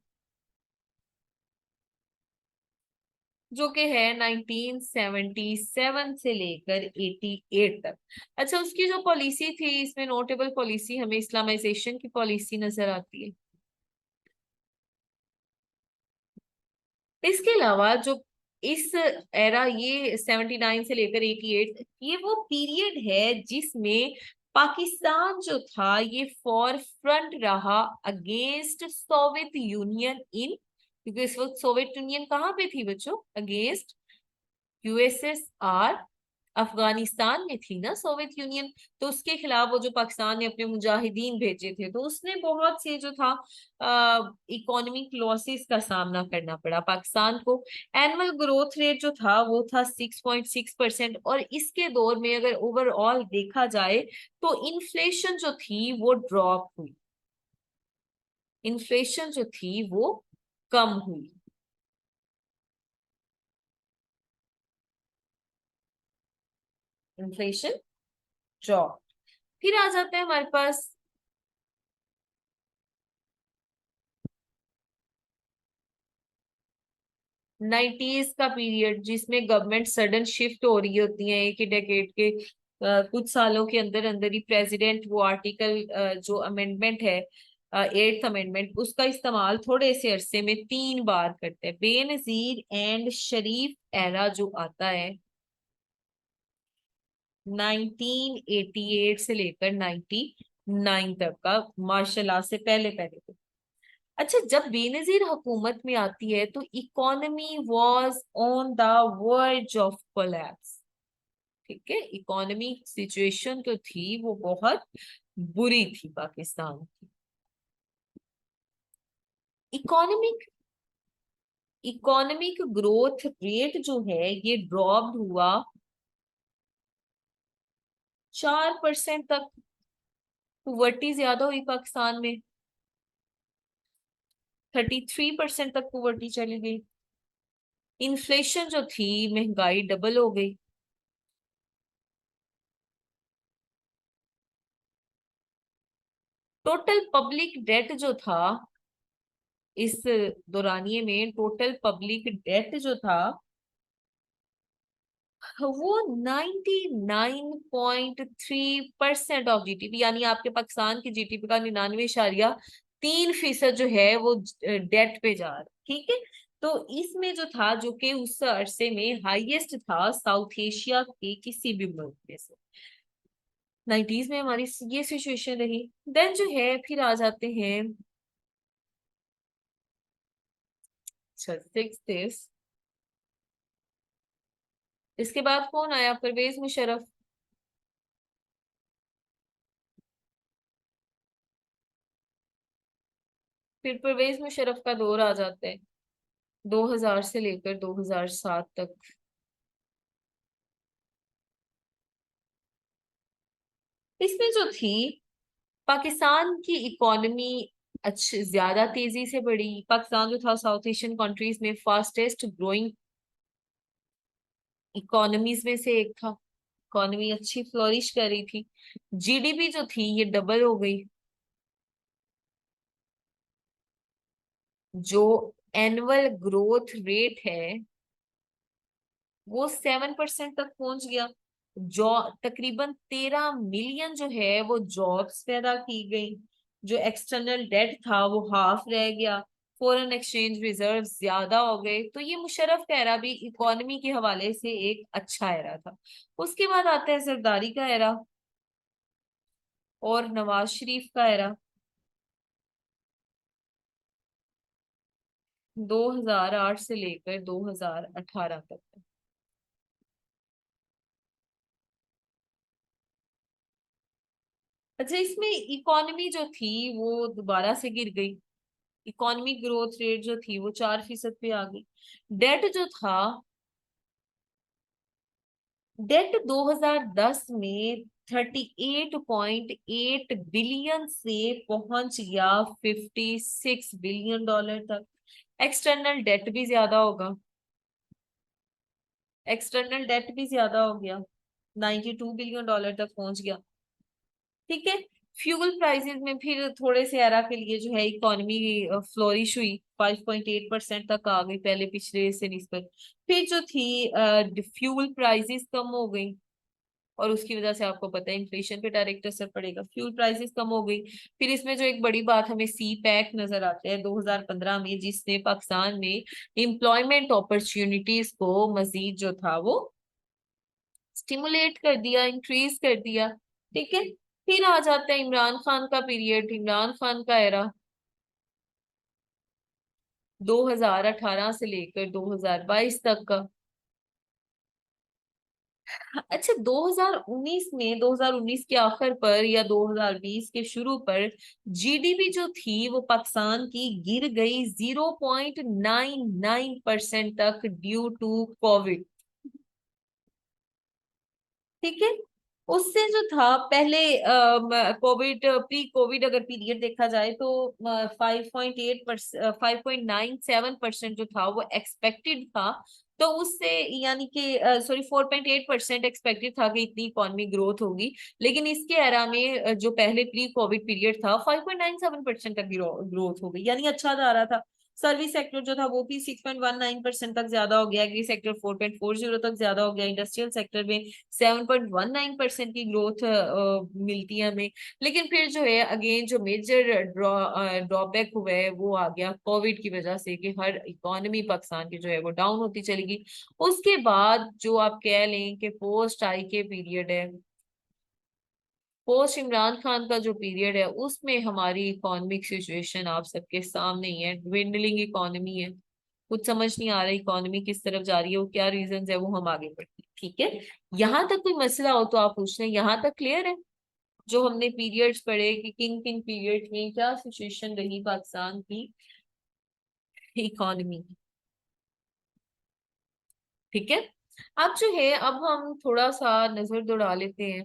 जो कि है 1977 से लेकर 88 तक। अच्छा, उसकी जो पॉलिसी थी, इसमें नोटेबल पॉलिसी हमें इस्लामाइजेशन की पॉलिसी नजर आती है। इसके अलावा जो इस एरा, ये 79 से लेकर 88, ये वो पीरियड है जिसमें पाकिस्तान जो था ये फॉर फ्रंट रहा अगेंस्ट सोवियत यूनियन इन, क्योंकि इस वक्त सोवियत यूनियन कहाँ पे थी बच्चों, अगेंस्ट यूएसएसआर, अफगानिस्तान में थी ना सोवियत यूनियन। तो उसके खिलाफ वो जो पाकिस्तान ने अपने मुजाहिदीन भेजे थे, तो उसने बहुत से जो था इकोनॉमिक लॉसेस का सामना करना पड़ा पाकिस्तान को। एनुअल ग्रोथ रेट जो था वो था 6.6%, और इसके दौर में अगर ओवरऑल देखा जाए तो इन्फ्लेशन जो थी वो ड्रॉप हुई, इन्फ्लेशन जो थी वो कम हुई, इन्फ्लेशन ड्रॉप। फिर आ जाते हैं हमारे पास 90s का पीरियड, जिसमें गवर्नमेंट सडन शिफ्ट हो रही होती है एक ही डेकेड के कुछ सालों के अंदर अंदर ही प्रेसिडेंट वो आर्टिकल जो अमेंडमेंट है, 8th अमेंडमेंट, उसका इस्तेमाल थोड़े से अरसे में 3 बार करते हैं। बेनजीर एंड शरीफ एरा जो आता है 1988 से लेकर 99 तक का, मार्शल लॉ से पहले पहले। अच्छा, जब बेनजीर हुकूमत में आती है तो economy was on the verge of collapse. ठीक है, इकोनॉमी सिचुएशन तो थी वो बहुत बुरी थी पाकिस्तान की। इकोनॉमिक इकोनॉमिक ग्रोथ रेट जो है ये ड्रॉप्ड हुआ 4% तक। पुवर्टी ज्यादा हुई पाकिस्तान में, 33% तक पुवर्टी चली गई। इन्फ्लेशन जो थी, महंगाई डबल हो गई। टोटल पब्लिक डेट जो था इस दौरानिए में, टोटल पब्लिक डेट जो था वो 99.3% ऑफ जीडीपी, यानी आपके पाकिस्तान की जीडीपी का 99.3% जो है वो डेट पे जा रहा है। ठीक है, तो इसमें जो था, जो कि उस अरसे में हाईएस्ट था साउथ एशिया के किसी भी मुल्क में से। 90s में हमारी ये सिचुएशन रही। देन जो है फिर आ जाते हैं, अच्छा 6 इसके बाद कौन आया, परवेज मुशर्रफ। फिर परवेज मुशर्रफ का दौर आ जाता है 2000 से लेकर 2007 तक। इसमें जो थी पाकिस्तान की इकोनॉमी अच्छा ज्यादा तेजी से बढ़ी। पाकिस्तान जो था साउथ एशियन कंट्रीज में फास्टेस्ट ग्रोइंग इकोनॉमीज में से एक था। इकोनॉमी अच्छी फ्लोरिश कर रही थी। जीडीपी जो थी ये डबल हो गई। जो एनुअल ग्रोथ रेट है वो 7% तक पहुंच गया। जॉ तकरीबन 13 मिलियन जो है वो जॉब्स पैदा की गई। जो एक्सटर्नल डेट था वो हाफ रह गया। फॉरेन एक्सचेंज रिजर्व ज्यादा हो गए। तो ये मुशर्रफ का एरा भी इकोनॉमी के हवाले से एक अच्छा एरा था। उसके बाद आता है जरदारी का एरा और नवाज शरीफ का एरा 2008 से लेकर 2018 तक। अच्छा इसमें इकोनॉमी जो थी वो दोबारा से गिर गई। इकोनॉमिक ग्रोथ रेट जो थी वो 4% पे आ गई। डेट जो था, डेट 2010 में 38.8 बिलियन से पहुंच गया 56 बिलियन डॉलर तक। एक्सटर्नल डेट भी ज्यादा होगा। एक्सटर्नल डेट भी ज्यादा हो गया। 92 बिलियन डॉलर तक पहुंच गया। ठीक है। फ्यूल प्राइसेस में फिर थोड़े से एरा के लिए जो है इकोनॉमी फ्लोरिश हुई। 5.8% तक आ गई पहले पिछले से निस्बत। फिर जो थी फ्यूल प्राइसेस कम हो गई और उसकी वजह से आपको पता है इन्फ्लेशन पे डायरेक्ट असर पड़ेगा। फ्यूल प्राइसेस कम हो गई। फिर इसमें जो एक बड़ी बात हमें सी पैक नजर आता है 2015 में, जिसने पाकिस्तान में एम्प्लॉयमेंट अपॉर्चुनिटीज को मजीद जो था वो स्टिमुलेट कर दिया, इंक्रीज कर दिया। ठीक है। फिर आ जाता है इमरान खान का पीरियड, इमरान खान का एरा 2018 से लेकर 2022 तक का। अच्छा 2019 में, 2019 के आखिर पर या 2020 के शुरू पर जीडीपी जो थी वो पाकिस्तान की गिर गई 0.99% तक ड्यू टू कोविड। ठीक है। उससे जो था पहले कोविड, प्री कोविड अगर पीरियड देखा जाए तो 5.9% जो था वो एक्सपेक्टेड था। तो उससे यानी कि सॉरी 4.8% एक्सपेक्टेड था कि इतनी इकोनॉमिक ग्रोथ होगी। लेकिन इसके एरा में जो पहले प्री कोविड पीरियड था 5.97% तक ग्रोथ हो गई, यानी अच्छा जा रहा था। सर्विस सेक्टर जो था वो भी 6.19% तक ज्यादा हो गया। एग्री सेक्टर 4.40 तक ज्यादा हो गया। इंडस्ट्रियल सेक्टर में 7.19% की ग्रोथ मिलती है हमें। लेकिन फिर जो है अगेन जो मेजर ड्रॉबैक हुआ है वो आ गया कोविड की वजह से, कि हर इकोनॉमी पाकिस्तान की जो है वो डाउन होती चलेगी। उसके बाद जो आप कह लें कि पोस्ट आई के पीरियड है, पोस्ट इमरान खान का जो पीरियड है, उसमें हमारी इकोनॉमिक सिचुएशन आप सबके सामने ही है। dwindling इकोनॉमी है। कुछ समझ नहीं आ रहा इकोनॉमी किस तरफ जा रही है, वो क्या रीजंस है, वो हम आगे बढ़ते हैं। ठीक है। यहाँ तक कोई मसला हो तो आप पूछ लें। यहाँ तक क्लियर है जो हमने पीरियड्स पढ़े कि किन किन पीरियड में क्या सिचुएशन रही पाकिस्तान की इकोनॉमी। ठीक है। अब जो है अब हम थोड़ा सा नजर दौड़ा लेते हैं।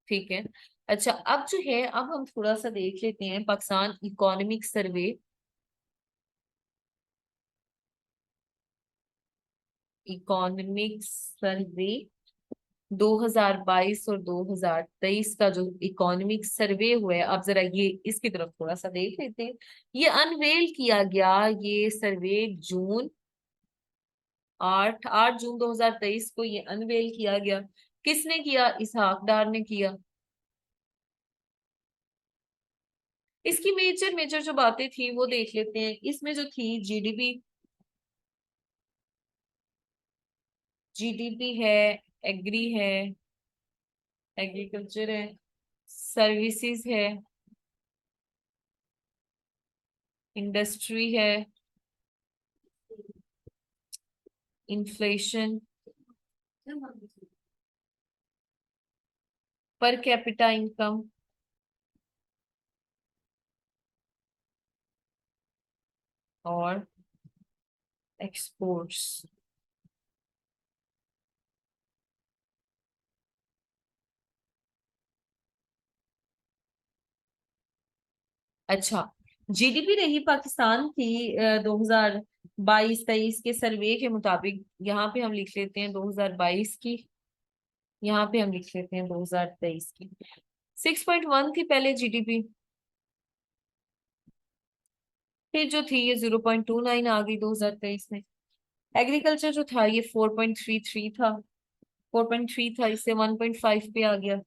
ठीक है। अच्छा अब जो है अब हम थोड़ा सा देख लेते हैं Pakistan economic survey. Economic survey 2022 और 2023 का जो इकोनॉमिक सर्वे हुआ है, आप जरा ये इसकी तरफ थोड़ा सा देख लेते हैं। ये अनवेल किया गया, ये सर्वे जून 8 जून 2023 को ये अनवेल किया गया। किसने किया? इसहाक डार ने किया। इसकी मेजर मेजर जो बातें थी वो देख लेते हैं। इसमें जो थी जीडीपी, जीडीपी है, एग्री है, एग्रीकल्चर है, सर्विसेज है, इंडस्ट्री है, इन्फ्लेशन, पर कैपिटा इनकम और एक्सपोर्ट्स। अच्छा, जीडीपी रही पाकिस्तान की 2022-23 के सर्वे के मुताबिक, यहाँ पे हम लिख लेते हैं 2022 की, यहाँ पे हम लिख लेते हैं 2023 की। 6.1 थी पहले जीडीपी, फिर जो थी ये 0.29 आ गई 2023 में। एग्रीकल्चर जो था ये 4.33 था, 4.3 था, इससे 1.5 पे आ गया।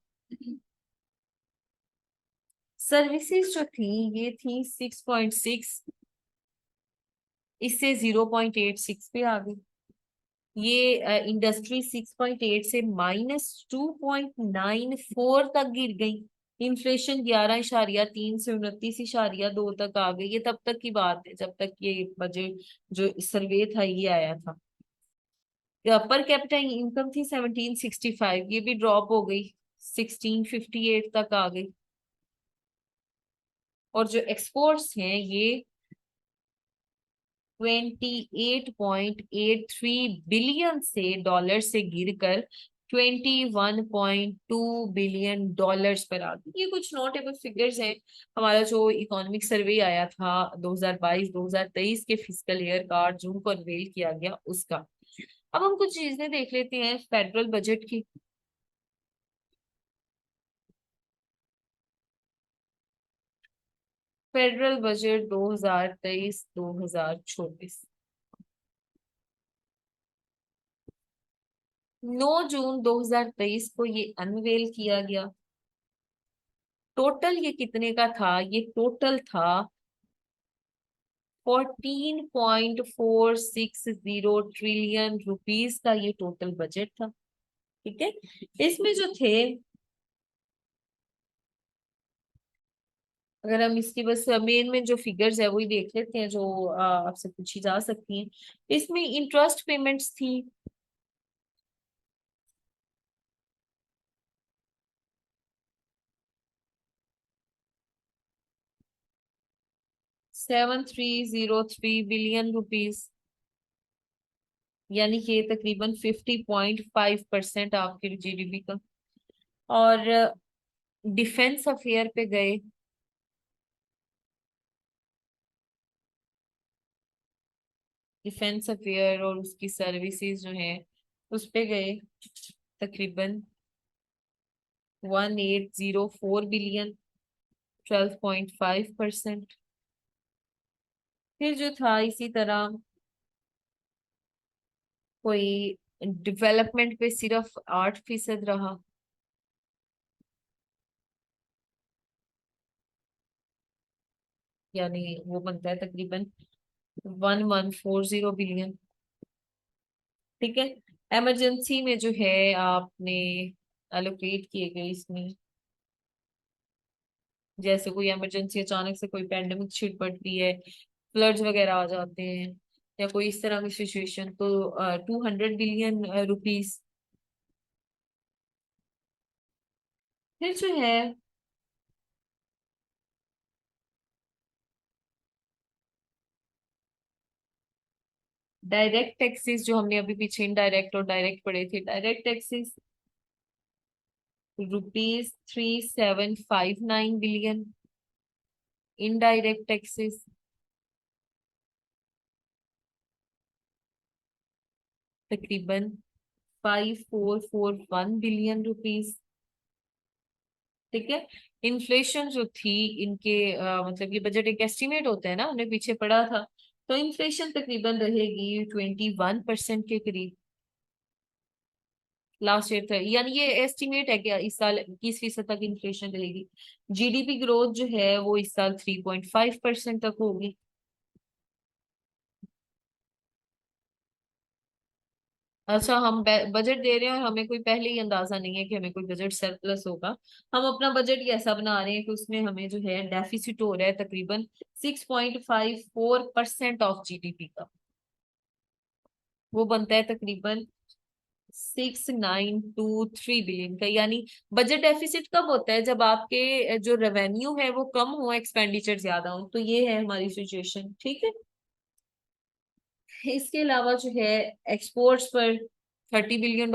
सर्विसेज जो थी ये थी 6.6, इससे 0.86 पे आ गई। ये इंडस्ट्री 6.8 से -2.94 तक गिर गई। इन्फ्लेशन 11.3 से 29.2 तक आ गई। ये तब तक की बात है जब तक ये बजट जो सर्वे था ये आया था। पर कैपिटा इनकम थी 1765, ये भी ड्रॉप हो गई, 1658 तक आ गई। और जो एक्सपोर्ट्स हैं ये 28.83 बिलियन से डॉलर से गिरकर 21.2 बिलियन डॉलर्स पर आ गई। ये कुछ नोटेबल फिगर्स हैं। हमारा जो इकोनॉमिक सर्वे आया था 2022-2023 के फिस्कल ईयर का, जून को अनवेल किया गया उसका। अब हम कुछ चीजें देख लेते हैं फेडरल बजट की। फेडरल बजट 2023-2024, 9 जून 2023 को ये अनवेल किया गया। टोटल ये कितने का था? ये टोटल था 14.460 ट्रिलियन रुपीज का, ये टोटल बजट था। ठीक है, इसमें जो थे, अगर हम इसकी बस मेन में जो फिगर्स है वही देख लेते हैं जो आपसे पूछी जा सकती हैं। इसमें इंटरेस्ट पेमेंट्स थी 7303 बिलियन रुपीज, यानी कि तकरीबन 50.5% आपके जीडीपी का। और डिफेंस अफेयर पे गए, डिफेंस अफेयर और उसकी सर्विसेज जो है उस पे गए तकरीबन 1804 बिलियन, 12.5%। फिर जो था इसी तरह कोई डेवलपमेंट पे सिर्फ 8% रहा, यानी वो बनता है तकरीबन 1140 बिलियन। ठीक है, इमरजेंसी में जो है आपने एलोकेट किए गए इसमें, जैसे कोई इमरजेंसी अचानक से कोई पैंडेमिक छिड़ पड़ती है, फ्लड्स वगैरह आ जाते हैं, या कोई इस तरह की सिचुएशन, तो 200 बिलियन रुपीज। फिर जो है डायरेक्ट टैक्सेस, जो हमने अभी पीछे इनडायरेक्ट और डायरेक्ट पढ़े थे, direct taxes ₹3759 billion, indirect taxes तकरीबन 5441 बिलियन रुपीज। ठीक है, इन्फ्लेशन जो थी इनके मतलब ये बजट एक एस्टिमेट होता है ना, हमने पीछे पढ़ा था, तो इन्फ्लेशन तकरीबन रहेगी 21% के करीब। लास्ट ईयर था, यानी ये एस्टिमेट है कि इस साल 21% तक इन्फ्लेशन रहेगी। जीडीपी ग्रोथ जो है वो इस साल 3.5% तक होगी। अच्छा, हम बजट दे रहे हैं और हमें कोई पहले ही अंदाजा नहीं है कि हमें कोई बजट सरप्लस होगा। हम अपना बजट ही ऐसा बना रहे हैं कि उसमें हमें जो है डेफिसिट हो रहा है तकरीबन 6.54% ऑफ जीडीपी का। वो बनता है तकरीबन 6923 बिलियन का। यानी बजट डेफिसिट कब होता है? जब आपके जो रेवेन्यू है वो कम हो, एक्सपेंडिचर ज्यादा हो। तो ये है हमारी सिचुएशन। ठीक है, इसके अलावा जो है एक्सपोर्ट्स पर $30 बिलियन।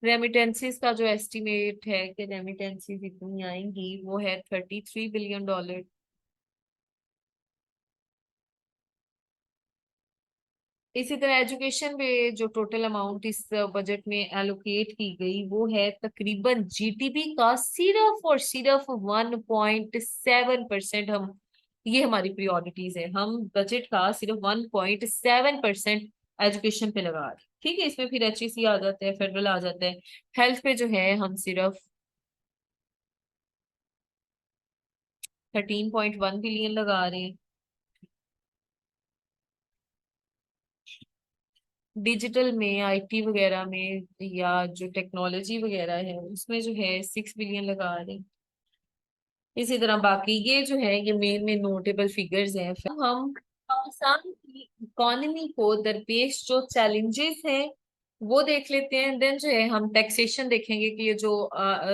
रेमिटेंसीज का जो एस्टिमेट है कि रेमिटेंसीज इतनी आएंगी वो है $33 बिलियन। इसी तरह एजुकेशन में जो टोटल अमाउंट इस बजट में एलोकेट की गई वो है तकरीबन जीडीपी का सिर्फ और सिर्फ 1.7%। हम ये हमारी प्रायोरिटीज है, हम बजट का सिर्फ 1.7% एजुकेशन पे लगा रहे हैं। ठीक है, इसमें फिर एचईसी आ जाता है, फेडरल आ जाता है। हेल्थ पे जो है हम सिर्फ 13.1 बिलियन लगा रहे हैं। डिजिटल में, आईटी वगैरह में, या जो टेक्नोलॉजी वगैरह है उसमें जो है 6 बिलियन लगा रहे हैं। इसी तरह बाकी ये जो है ये मेन में नोटेबल फिगर्स हैं। फिर हम पाकिस्तान की इकोनॉमी को दरपेश जो चैलेंजेस हैं वो देख लेते हैं। देन जो है हम टैक्सेशन देखेंगे कि ये जो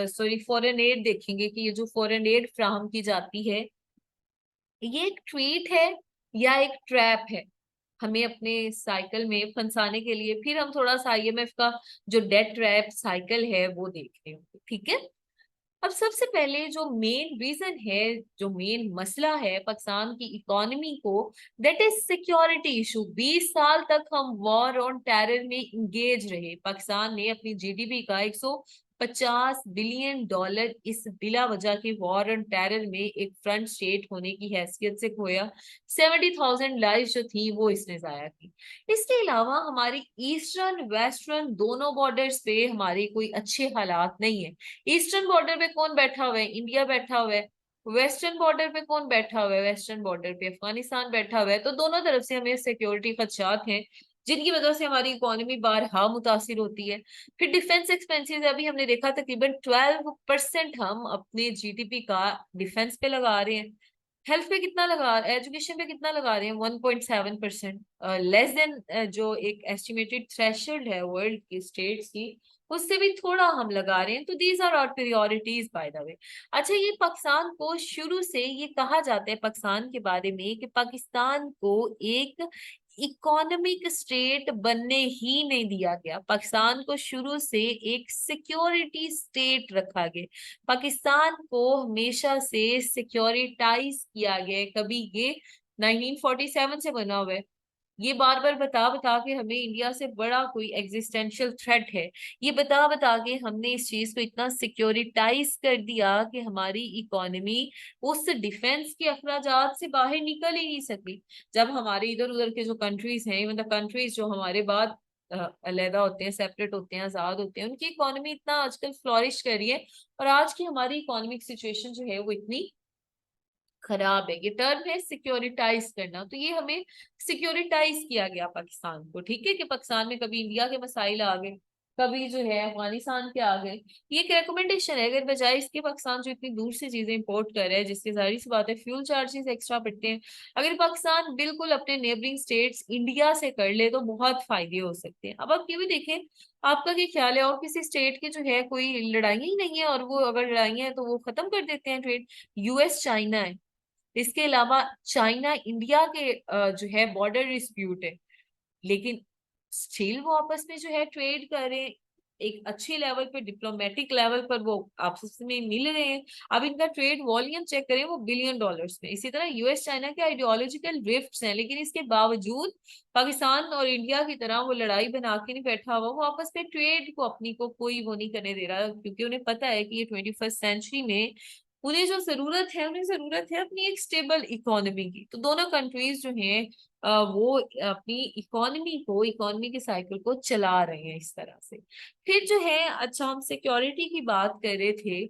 सॉरी फॉरेन एड देखेंगे कि ये जो फॉरेन एड फ्राहम की जाती है ये एक ट्रीट है या एक ट्रैप है हमें अपने साइकिल में फंसाने के लिए। फिर हम थोड़ा सा आईएमएफ का जो डेट ट्रैप साइकिल है वो देख रहे होंगे। ठीक है, अब सबसे पहले जो मेन रीजन है, जो मेन मसला है पाकिस्तान की इकोनॉमी को, दैट इज सिक्योरिटी इशू। 20 साल तक हम वॉर ऑन टेरर में इंगेज रहे। पाकिस्तान ने अपनी जीडीपी का $150 बिलियन इस बिला वजह के वॉर ऑन टेरर में एक फ्रंट स्टेट होने की हैसियत से खोया। 70,000 लाइफ जो थी वो इसने जाया की। इसके अलावा हमारी ईस्टर्न वेस्टर्न दोनों बॉर्डर्स पे हमारे कोई अच्छे हालात नहीं है। ईस्टर्न बॉर्डर पे कौन बैठा हुआ है? इंडिया बैठा हुआ है। वेस्टर्न बॉर्डर पे कौन बैठा हुआ है? वेस्टर्न बॉर्डर पे अफगानिस्तान बैठा हुआ है। तो दोनों तरफ से हमें सिक्योरिटी खदशात हैं जिनकी वजह से हमारी इकोनॉमी बारहा मुतासिर होती है। फिर डिफेंस एक्सपेंसेस अभी हमने देखा तकरीबन 12% हम अपने जीडीपी का डिफेंस पे लगा रहे हैं। हेल्थ पे कितना लगा, एजुकेशन पे कितना लगा रहे हैं? 1.7%। लेस देन जो एक एस्टिमेटेड थ्रेशोल्ड है वर्ल्ड की स्टेट्स की, उससे भी थोड़ा हम लगा रहे हैं। तो these are our priorities by the way. अच्छा, ये पाकिस्तान को शुरू से ये कहा जाता है पाकिस्तान के बारे में कि पाकिस्तान को एक इकोनॉमिक स्टेट बनने ही नहीं दिया गया। पाकिस्तान को शुरू से एक सिक्योरिटी स्टेट रखा गया। पाकिस्तान को हमेशा से सिक्योरिटाइज किया गया है। कभी ये 1947 से बना हुआ है, ये बार बार बता बता के हमें इंडिया से बड़ा कोई एग्जिस्टेंशियल थ्रेट है। ये बता बता के हमने इस चीज को इतना सिक्योरिटाइज कर दिया कि हमारी इकोनॉमी उस डिफेंस के अखराजात से बाहर निकल ही नहीं सकी। जब हमारे इधर उधर के जो कंट्रीज हैं, मतलब कंट्रीज जो हमारे बाद अलहदा होते हैं, सेपरेट होते हैं, आजाद होते हैं, उनकी इकोनॉमी इतना आजकल फ्लोरिश कर रही है। और आज की हमारी इकोनॉमिक सिचुएशन जो है वो इतनी खराब है। ये टर्म है सिक्योरिटाइज करना। तो ये हमें सिक्योरिटाइज किया गया पाकिस्तान को। ठीक है, कि पाकिस्तान में कभी इंडिया के मसाइल आ गए, कभी जो है अफगानिस्तान के आ गए। ये एक रिकमेंडेशन है, अगर बजाय इसके पाकिस्तान जो इतनी दूर से चीजें इंपोर्ट कर रहा है जिससे जाहिर सी बात है फ्यूल चार्जेस एक्स्ट्रा पड़ते हैं, अगर पाकिस्तान बिल्कुल अपने नेबरिंग स्टेट्स इंडिया से कर ले तो बहुत फायदे हो सकते हैं। अब आप ये भी देखें, आपका क्या ख्याल है और किसी स्टेट की जो है कोई लड़ाइयाँ ही नहीं है, और वो अगर लड़ाइयाँ है तो वो खत्म कर देते हैं ट्रेड। यूएस चाइना है, इसके अलावा चाइना इंडिया के जो है बॉर्डर डिस्प्यूट है, लेकिन स्टिल वो आपस में जो है ट्रेड कर रहे हैं। एक अच्छे लेवल पे, डिप्लोमेटिक लेवल पर वो आपस में मिल रहे हैं। अब इनका ट्रेड वॉल्यूम चेक करें, वो बिलियन डॉलर्स में। इसी तरह यूएस चाइना के आइडियोलॉजिकल रिफ्ट्स हैं, लेकिन इसके बावजूद पाकिस्तान और इंडिया की तरह वो लड़ाई बना के नहीं बैठा हुआ। वो आपस में ट्रेड को अपनी को कोई वो नहीं करने दे रहा, क्योंकि उन्हें पता है कि ये 21st सेंचुरी में उन्हें जो जरूरत है, उन्हें जरूरत है अपनी एक स्टेबल इकोनॉमी की। तो दोनों कंट्रीज जो हैं वो अपनी इकोनॉमी के साइकिल को चला रहे हैं इस तरह से। फिर जो है, अच्छा हम सिक्योरिटी की बात कर रहे थे।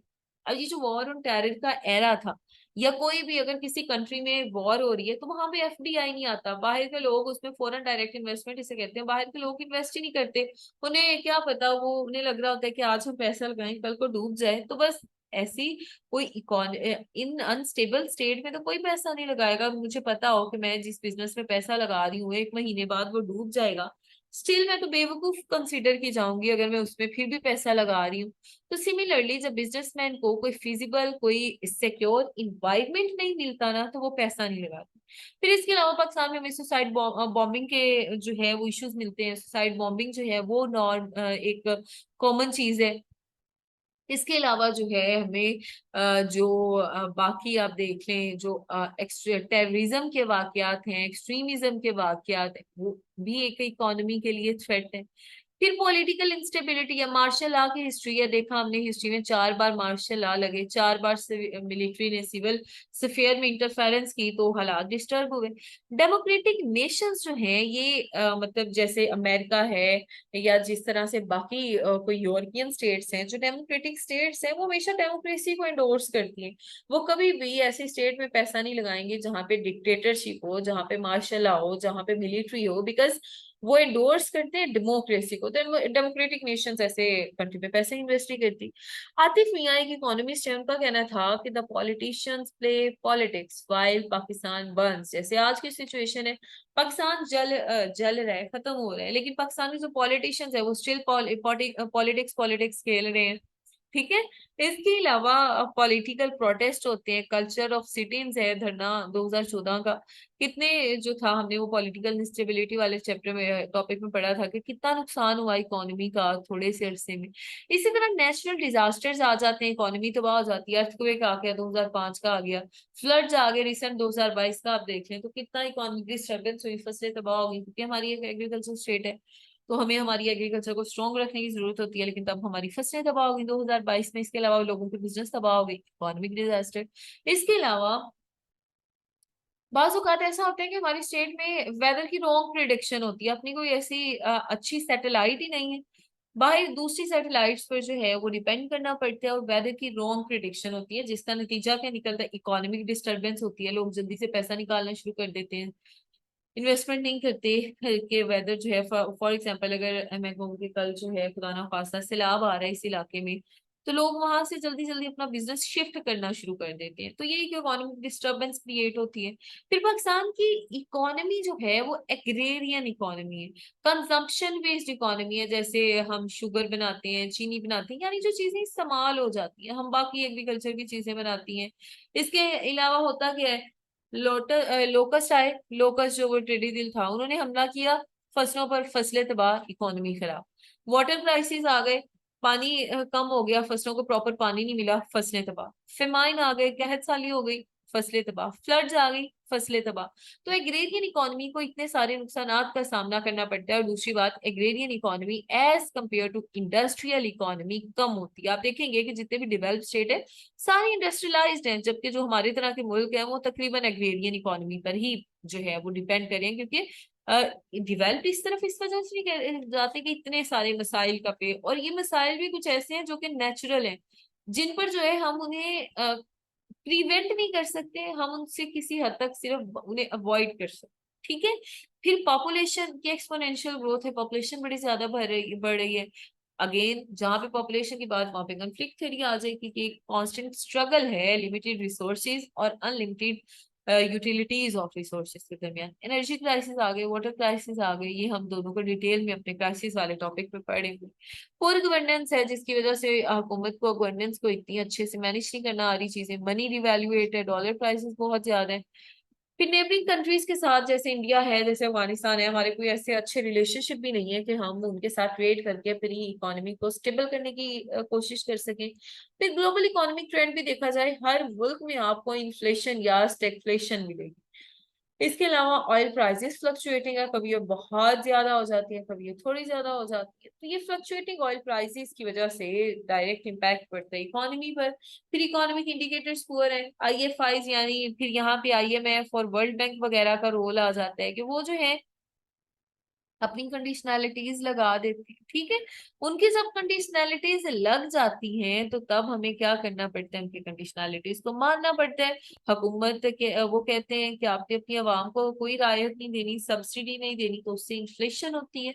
अब ये जो वॉर ऑन टेरर का एरा था, या कोई भी अगर किसी कंट्री में वॉर हो रही है तो वहां पे एफडीआई नहीं आता। बाहर के लोग उसमें फॉरेन डायरेक्ट इन्वेस्टमेंट इसे कहते हैं, बाहर के लोग इन्वेस्ट ही नहीं करते। उन्हें क्या पता, वो उन्हें लग रहा होता है कि आज हम पैसा लगाएं कल को डूब जाए। तो बस ऐसी कोई इन अनस्टेबल स्टेट में तो कोई पैसा नहीं लगाएगा। मुझे पता हो कि मैं जिस बिजनेस में पैसा लगा रही हूँ 1 महीने बाद वो डूब जाएगा, स्टिल मैं तो बेवकूफ कंसिडर की जाऊंगी अगर मैं उसमें फिर भी पैसा लगा रही हूँ। तो सिमिलरली जब बिजनेसमैन को कोई फिजिबल कोई सिक्योर इन्वायरमेंट नहीं मिलता ना, तो वो पैसा नहीं लगाते। फिर इसके अलावा पाकिस्तान में हमें सुसाइड बॉम्बिंग के जो है वो इश्यूज मिलते हैं। सुसाइड बॉम्बिंग जो है वो नॉर्म एक कॉमन चीज है। इसके अलावा जो है हमें जो बाकी आप देख लें जो टेररिज्म के वाकयात हैं, एक्सट्रीमिज्म के वाकयात हैं, वो भी एक इकोनॉमी के लिए थ्रेट है। फिर पॉलिटिकल इंस्टेबिलिटी या मार्शल लॉ की हिस्ट्री है, देखा हमने हिस्ट्री में 4 बार मार्शल लॉ लगे, 4 बार मिलिट्री ने सिविल स्फीयर में इंटरफेरेंस की, तो हालात डिस्टर्ब हुए। डेमोक्रेटिक नेशंस जो हैं ये मतलब जैसे अमेरिका है या जिस तरह से बाकी कोई यूरोपियन स्टेट्स हैं, जो डेमोक्रेटिक स्टेट्स हैं वो हमेशा डेमोक्रेसी को एंडोर्स करती हैं। वो कभी भी ऐसे स्टेट में पैसा नहीं लगाएंगे जहां पे डिक्टेटरशिप हो, जहां पे मार्शल लॉ हो, जहां पे मिलिट्री हो, बिकॉज वो एंडोर्स करते हैं डेमोक्रेसी को। तो डेमोक्रेटिक नेशंस ऐसे कंट्री पे पैसे इन्वेस्ट नहीं करती। आतिफ मियां एक इकोनॉमिस्ट है, उनका कहना था कि the politicians play politics while Pakistan Burns. जैसे आज की सिचुएशन है, पाकिस्तान जल रहा है, खत्म हो रहा है, लेकिन पाकिस्तान के जो पॉलिटिशियंस है वो स्टिल पॉलिटिक्स पॉलिटिक्स खेल रहे हैं। ठीक है। इसके अलावा पॉलिटिकल प्रोटेस्ट होते हैं, कल्चर ऑफ सिटीज है, धरना 2014 का। कितने जो था, हमने वो पॉलिटिकल इंस्टेबिलिटी वाले चैप्टर में टॉपिक में पढ़ा था कि कितना नुकसान हुआ इकोनॉमी का थोड़े से अरसे में। इसी तरह नेचुरल डिजास्टर्स आ जाते हैं, इकोनॉमी तबाह हो जाती है। अर्थक्वेक आ गया 2005 का, आ गया फ्लड्स आ गए रिसेंट 2022 का, आप देख लें तो कितना इकोनॉमिक डिस्टर्बेंस हुई, फसलें तबाह हो गई, क्योंकि हमारी एक एग्रीकल्चर स्टेट है। तो हमें हमारी एग्रीकल्चर को स्ट्रॉन्ग रखने की जरूरत होती है, लेकिन तब हमारी फसलें तबाह हो गई 2022 में। इसके अलावा लोगों के बिजनेस तबाह हो गई, इकोनॉमिक डिजास्टर। इसके अलावा बाज़ औक़ात ऐसा होता है कि हमारी स्टेट में वेदर की रॉन्ग प्रिडिक्शन होती है, अपनी कोई ऐसी अच्छी सैटेलाइट ही नहीं है, बाहर दूसरी सैटेलाइट्स पर जो है वो डिपेंड करना पड़ता है, और वेदर की रॉन्ग प्रिडिक्शन होती है, जिसका नतीजा क्या निकलता है, इकोनॉमिक डिस्टर्बेंस होती है, लोग जल्दी से पैसा निकालना शुरू कर देते हैं, इन्वेस्टमेंट नहीं करते कि वेदर जो है फॉर एग्जांपल अगर मैं कहूँ कि कल जो है खुदा ना खास्ता सैलाब आ रहा है इस इलाके में, तो लोग वहां से जल्दी जल्दी अपना बिजनेस शिफ्ट करना शुरू कर देते हैं, तो ये एक इकोनॉमिक डिस्टर्बेंस क्रिएट होती है। फिर पाकिस्तान की इकोनॉमी जो है वो एग्रेरियन इकोनॉमी है, कंजम्पशन बेस्ड इकोनॉमी है। जैसे हम शुगर बनाते हैं, चीनी बनाते हैं, यानी जो चीजें इस्तेमाल हो जाती हैं, हम बाकी एग्रीकल्चर की चीजें बनाती हैं। इसके अलावा होता क्या है, लोकस्ट आए, लोकस्ट जो वो टेडी दिल था, उन्होंने हमला किया फसलों पर, फसलें तबाह, इकोनॉमी खराब। वाटर क्राइसिस आ गए, पानी कम हो गया, फसलों को प्रॉपर पानी नहीं मिला, फसलें तबाह। फेमाइन आ गए, कहत साली हो गई, फसलें तबाह। फ्लड्स आ गई, फसलें तबाह। तो एग्रेरियन इकोनॉमी को इतने सारे नुकसानात का सामना करना पड़ता है। और दूसरी बात, agrarian economy as compare to industrial economy कम होती है। आप देखेंगे कि जितने भी डेवलप स्टेट है सारी इंडस्ट्रियलाइज्ड हैं, जबकि जो हमारे तरह के मुल्क हैं वो तकरीबन एग्रेरियन इकोनॉमी पर ही जो है वो डिपेंड करें, क्योंकि डेवलप इस तरफ इस वजह से नहीं जाते कि इतने सारे मसाइल का पे, और ये मसाइल भी कुछ ऐसे हैं जो कि नेचुरल हैं, जिन पर जो है हम उन्हें प्रिवेंट नहीं कर सकते, हम उनसे किसी हद तक सिर्फ उन्हें अवॉइड कर सकते। ठीक है। फिर पॉपुलेशन की एक्सपोनेंशियल ग्रोथ है, पॉपुलेशन बड़ी ज्यादा बढ़ रही है। अगेन जहां पे पॉपुलेशन की बात, वहां पे कन्फ्लिक्ट थ्योरी आ जाएगी कि कांस्टेंट स्ट्रगल है लिमिटेड रिसोर्सेज और अनलिमिटेड यूटिलिटीज ऑफ रिसोर्सेज के दरमियान। एनर्जी क्राइसिस आ गए, वाटर क्राइसिस आ गए, ये हम दोनों को डिटेल में अपने क्राइसिस वाले टॉपिक पे पढ़ेंगे। पुअर गवर्नेंस है, जिसकी वजह से हुकूमत को गवर्नेंस को इतनी अच्छे से मैनेज नहीं करना आ रही चीजें, मनी डिवैल्यूएट है, डॉलर प्राइसेस बहुत ज्यादा है। फिर नेबरिंग कंट्रीज के साथ जैसे इंडिया है, जैसे अफगानिस्तान है, हमारे कोई ऐसे अच्छे रिलेशनशिप भी नहीं है कि हम उनके साथ ट्रेड करके फिर ही इकोनॉमी को स्टेबल करने की कोशिश कर सकें। फिर ग्लोबल इकोनॉमिक ट्रेंड भी देखा जाए, हर मुल्क में आपको इन्फ्लेशन या स्टैगफ्लेशन मिलेगी। इसके अलावा ऑयल प्राइसेस फ्लक्चुएटिंग है, कभी ये बहुत ज्यादा हो जाती है, कभी ये थोड़ी ज्यादा हो जाती है, तो ये फ्लक्चुएटिंग ऑयल प्राइसेस की वजह से डायरेक्ट इम्पैक्ट पड़ता है इकोनॉमी पर। फिर इकोनॉमिक इंडिकेटर्स पुअर है, आईएफआईज यानी फिर यहाँ पे आईएमएफ और वर्ल्ड बैंक वगैरह का रोल आ जाता है कि वो जो है अपनी कंडीशनैलिटीज लगा देते हैं। ठीक है। उनकी जब कंडीशनैलिटीज लग जाती हैं तो तब हमें क्या करना पड़ता है, उनकी कंडीशनैलिटीज को मानना पड़ता है। हुकूमत के वो कहते हैं कि आपने अपनी आवाम को कोई राहत नहीं देनी, सब्सिडी नहीं देनी, तो उससे इन्फ्लेशन होती है।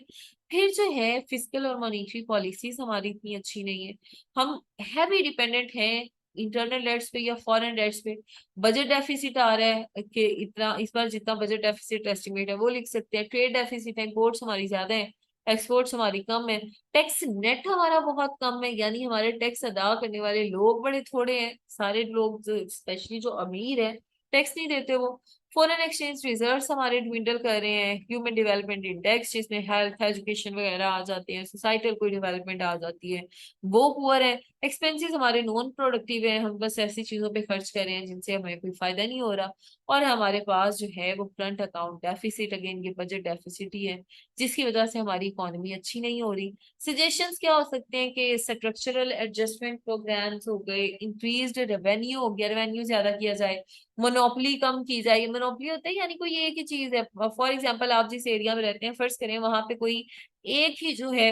फिर जो है फिजिकल और मॉनेटरी पॉलिसीज हमारी इतनी अच्छी नहीं है, हम हैवी डिपेंडेंट हैं इंटरनल डेट्स पे या फॉरेन डेट्स पे। बजट डेफिसिट आ रहा है कि इतना, इस बार जितना बजट डेफिसिट एस्टिमेट है वो लिख सकते हैं, ट्रेड डेफिसिट है, इंपोर्ट्स हमारी ज्यादा है, एक्सपोर्ट्स हमारी कम है, टैक्स नेट हमारा बहुत कम है, यानी हमारे टैक्स अदा करने वाले लोग बड़े थोड़े हैं, सारे लोग स्पेशली जो अमीर है टैक्स नहीं देते वो। फॉरेन एक्सचेंज रिजर्व्स हमारे dwindle कर रहे हैं, ह्यूमन डेवलपमेंट इंडेक्स जिसमें हेल्थ एजुकेशन वगैरह आ जाते हैं, सोसाइटल कोई डेवलपमेंट आ जाती है, वो पुअर है। एक्सपेंसेस हमारे नॉन प्रोडक्टिव है, हम बस ऐसी चीजों पे खर्च कर रहे हैं जिनसे हमें कोई फायदा नहीं हो रहा। और हमारे पास जो है वो करंट अकाउंट डेफिसिट, अगेन ये बजट डेफिसिट ही है, जिसकी वजह से हमारी इकोनॉमी अच्छी नहीं हो रही। सजेशंस क्या हो सकते हैं कि स्ट्रक्चरल एडजस्टमेंट प्रोग्राम्स हो गए, इंक्रीज्ड रेवेन्यू हो गया, रेवेन्यू ज्यादा किया जाए, मोनोपोली कम की जाए। मोनोपोली होता है यानी कोई एक ही चीज है, फॉर एग्जांपल आप जिस एरिया में रहते हैं फर्ज करें वहां पे कोई एक ही जो है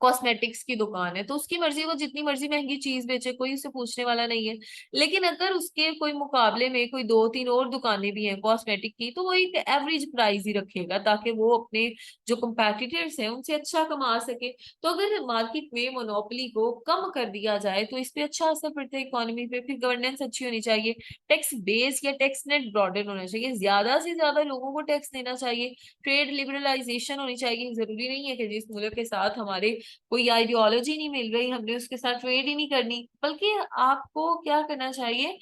कॉस्मेटिक्स की दुकान है, तो उसकी मर्जी, वो जितनी मर्जी महंगी चीज बेचे, कोई उसे पूछने वाला नहीं है। लेकिन अगर उसके कोई मुकाबले में कोई दो तीन और दुकानें भी हैं कॉस्मेटिक की, तो वो एक एवरेज प्राइस ही रखेगा ताकि वो अपने जो कंपेटिटर्स हैं उनसे अच्छा कमा सके। तो अगर मार्केट में मोनोपोली को कम कर दिया जाए तो इस पे अच्छा असर पड़ता है इकोनॉमी पे। फिर गवर्नेंस अच्छी होनी चाहिए, टैक्स बेस या टैक्स नेट ब्रॉडन होना चाहिए, ज्यादा से ज्यादा लोगों को टैक्स देना चाहिए, ट्रेड लिबरलाइजेशन होनी चाहिए। जरूरी नहीं है कि जिस मुल्क के साथ हमारे कोई आइडियोलॉजी नहीं मिल रही हमने उसके साथ ट्रेड ही नहीं करनी, बल्कि आपको क्या करना चाहिए,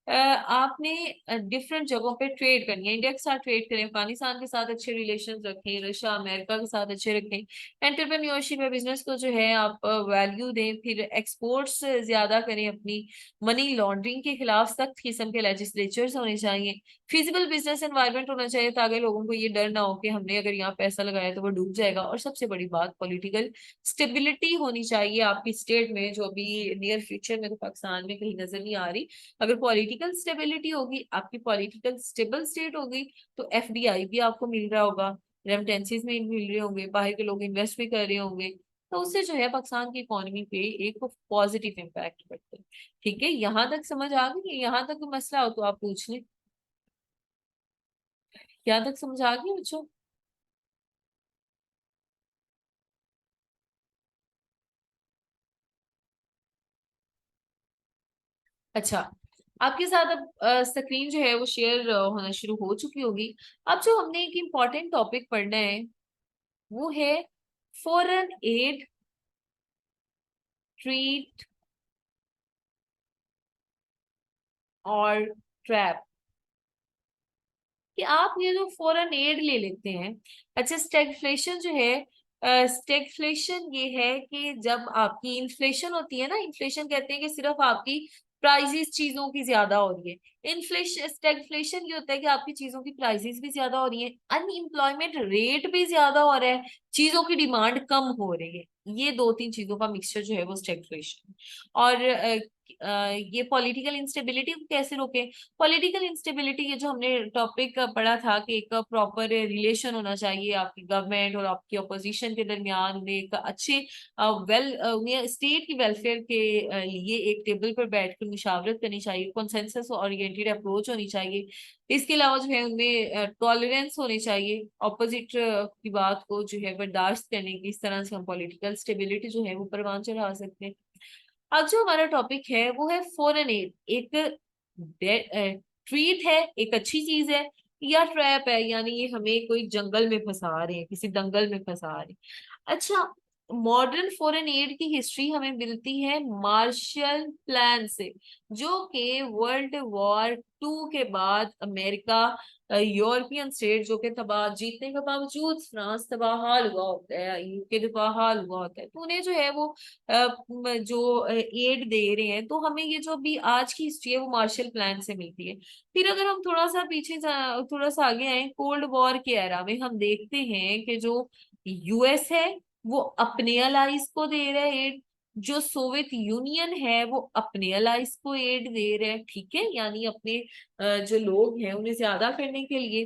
आपने डिफरेंट जगहों पे ट्रेड करनी है। इंडिया के साथ ट्रेड करें, अफगानिस्तान के साथ अच्छे रिलेशन रखें, रशिया अमेरिका के साथ अच्छे रखें, एंटरप्रेन्योरशिप है, बिजनेस को जो है आप वैल्यू दें, फिर एक्सपोर्ट्स ज्यादा करें अपनी। मनी लॉन्ड्रिंग के खिलाफ सख्त किस्म के लेजिस्लेचर्स होने चाहिए, फिजिबल बिजनेस एनवायरनमेंट होना चाहिए ताकि लोगों को ये डर ना हो कि हमने अगर यहाँ पैसा लगाया तो वो डूब जाएगा। और सबसे बड़ी बात, पॉलिटिकल स्टेबिलिटी होनी चाहिए आपकी स्टेट में, जो अभी नियर फ्यूचर में तो पाकिस्तान में कहीं नजर नहीं आ रही। अगर पॉलिटिकल स्टेबिलिटी होगी, आपकी पॉलिटिकल स्टेबल स्टेट होगी, तो एफडीआई भी आपको मिल रहा होगा, रेमिटेंसेस में मिल रहे होंगे, बाहर के लोग इन्वेस्ट भी कर रहे होंगे, तो उससे जो है पाकिस्तान की इकोनॉमी पे एक पॉजिटिव इम्पैक्ट पड़ता है। ठीक है, यहाँ तक समझ आ गई? यहाँ तक कोई मसला हो तो आप पूछ लें। यहाँ तक समझ आ गई बच्चों? अच्छा, आपके साथ अब स्क्रीन जो है वो शेयर होना शुरू हो चुकी होगी। अब जो हमने एक इम्पॉर्टेंट टॉपिक पढ़ना है वो है फॉरेन एड, ट्रीट और ट्रैप। कि आप ये जो फॉरेन एड ले लेते हैं, अच्छा स्टैगफ्लेशन जो है, स्टैगफ्लेशन ये है कि जब आपकी इन्फ्लेशन होती है ना, इन्फ्लेशन कहते हैं कि सिर्फ आपकी प्राइसेस चीजों की ज्यादा हो रही है, इन्फ्लेशन स्टैगफ्लेशन ये होता है कि आपकी चीजों की प्राइसेस भी ज्यादा हो रही है, अनएम्प्लॉयमेंट रेट भी ज्यादा हो रहा है, चीजों की डिमांड कम हो रही है। ये दो तीन चीजों का मिक्सचर जो है वो स्टैगफ्लेशन। और ये पॉलिटिकल इंस्टेबिलिटी को कैसे रोके? पॉलिटिकल इंस्टेबिलिटी, ये जो हमने टॉपिक पढ़ा था कि एक प्रॉपर रिलेशन होना चाहिए आपकी गवर्नमेंट और आपकी अपोजिशन के दरमियान, उन्हें एक अच्छे उन्हें स्टेट की वेलफेयर के लिए एक टेबल पर बैठकर मुशावरत करनी चाहिए, कंसेंसस ओरिएंटेड अप्रोच होनी चाहिए। इसके अलावा जो है उनमें टॉलरेंस होनी चाहिए, अपोजिट की बात को जो है बर्दाश्त करने की। इस तरह से हम पॉलिटिकल स्टेबिलिटी जो है वो परवान चढ़ा सकते हैं। अब जो हमारा टॉपिक है वो है फॉरेन एड, एक ट्रीट है, एक अच्छी चीज है, या ट्रैप है, यानी ये हमें कोई जंगल में फंसा रहे हैं, किसी दंगल में फंसा रहे हैं। अच्छा, मॉडर्न फॉरेन एड की हिस्ट्री हमें मिलती है मार्शल प्लान से, जो कि वर्ल्ड वॉर टू के बाद अमेरिका, यूरोपियन स्टेट जो कि तबाह जीतने के बावजूद, फ्रांस तबाहाल हुआ होता है, यूके तबाहाल हुआ होता है, तो उन्हें जो है वो जो एड दे रहे हैं, तो हमें ये जो भी आज की हिस्ट्री है वो मार्शल प्लान से मिलती है। फिर अगर हम थोड़ा सा पीछे थोड़ा सा आगे आए, कोल्ड वॉर के एरा में हम देखते हैं कि जो यूएस है वो अपने अलाइज को दे रहा है एड, जो सोवियत यूनियन है वो अपने अलाइज को एड दे रहे हैं। ठीक है, यानी अपने जो लोग हैं उन्हें ज्यादा करने के लिए।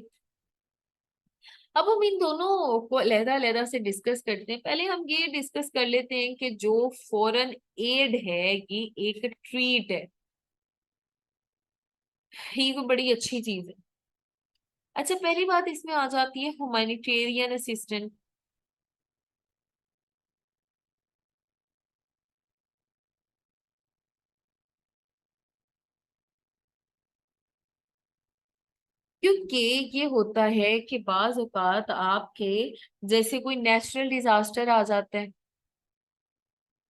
अब हम इन दोनों को अलहदा-अलहदा से डिस्कस करते हैं। पहले हम ये डिस्कस कर लेते हैं कि जो फॉरेन एड है ये एक ट्रीट है, ये कोई बड़ी अच्छी चीज है। अच्छा, पहली बात इसमें आ जाती है ह्यूमैनिटेरियन असिस्टेंट। क्योंकि ये होता है कि बाज औकात आपके जैसे कोई नेचुरल डिजास्टर आ जाता है,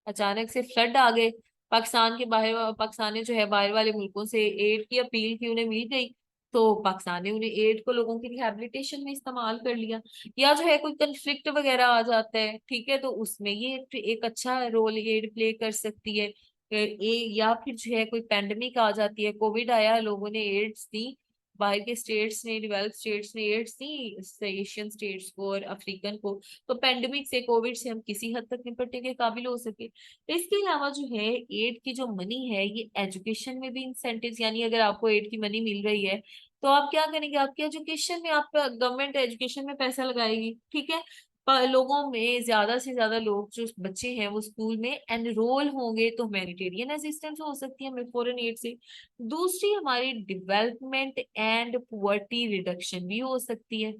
अचानक से फ्लड आ गए, पाकिस्तान ने जो है बाहर वाले मुल्कों से एड की अपील की, उन्हें मिल गई, तो पाकिस्तान ने उन्हें एड को लोगों की रिहेबिलिटेशन में इस्तेमाल कर लिया। या जो है कोई कंफ्लिक्ट वगैरह आ जाता है, ठीक है, तो उसमें ये एक अच्छा रोल एड प्ले कर सकती है। या फिर जो है कोई पेंडेमिक आ जाती है, कोविड आया, लोगों ने एड्स दी, बाहर के स्टेट्स ने, डेवलप स्टेट्स ने एड्स दी एशियन स्टेट्स को और अफ्रीकन को, तो पेंडेमिक से, कोविड से हम किसी हद तक निपटने के काबिल हो सके। इसके अलावा जो है एड की जो मनी है, ये एजुकेशन में भी इंसेंटिव, यानी अगर आपको एड की मनी मिल रही है तो आप क्या करेंगे, आपके एजुकेशन में, आप गवर्नमेंट एजुकेशन में पैसा लगाएगी, ठीक है। लोगों में ज्यादा से ज्यादा लोग जो बच्चे हैं वो स्कूल में एनरोल होंगे तो ह्यूमैनिटेरियन असिस्टेंस हो सकती है हमें फॉरेन एड से। दूसरी हमारी डेवलपमेंट एंड पुअर्टी रिडक्शन भी हो सकती है,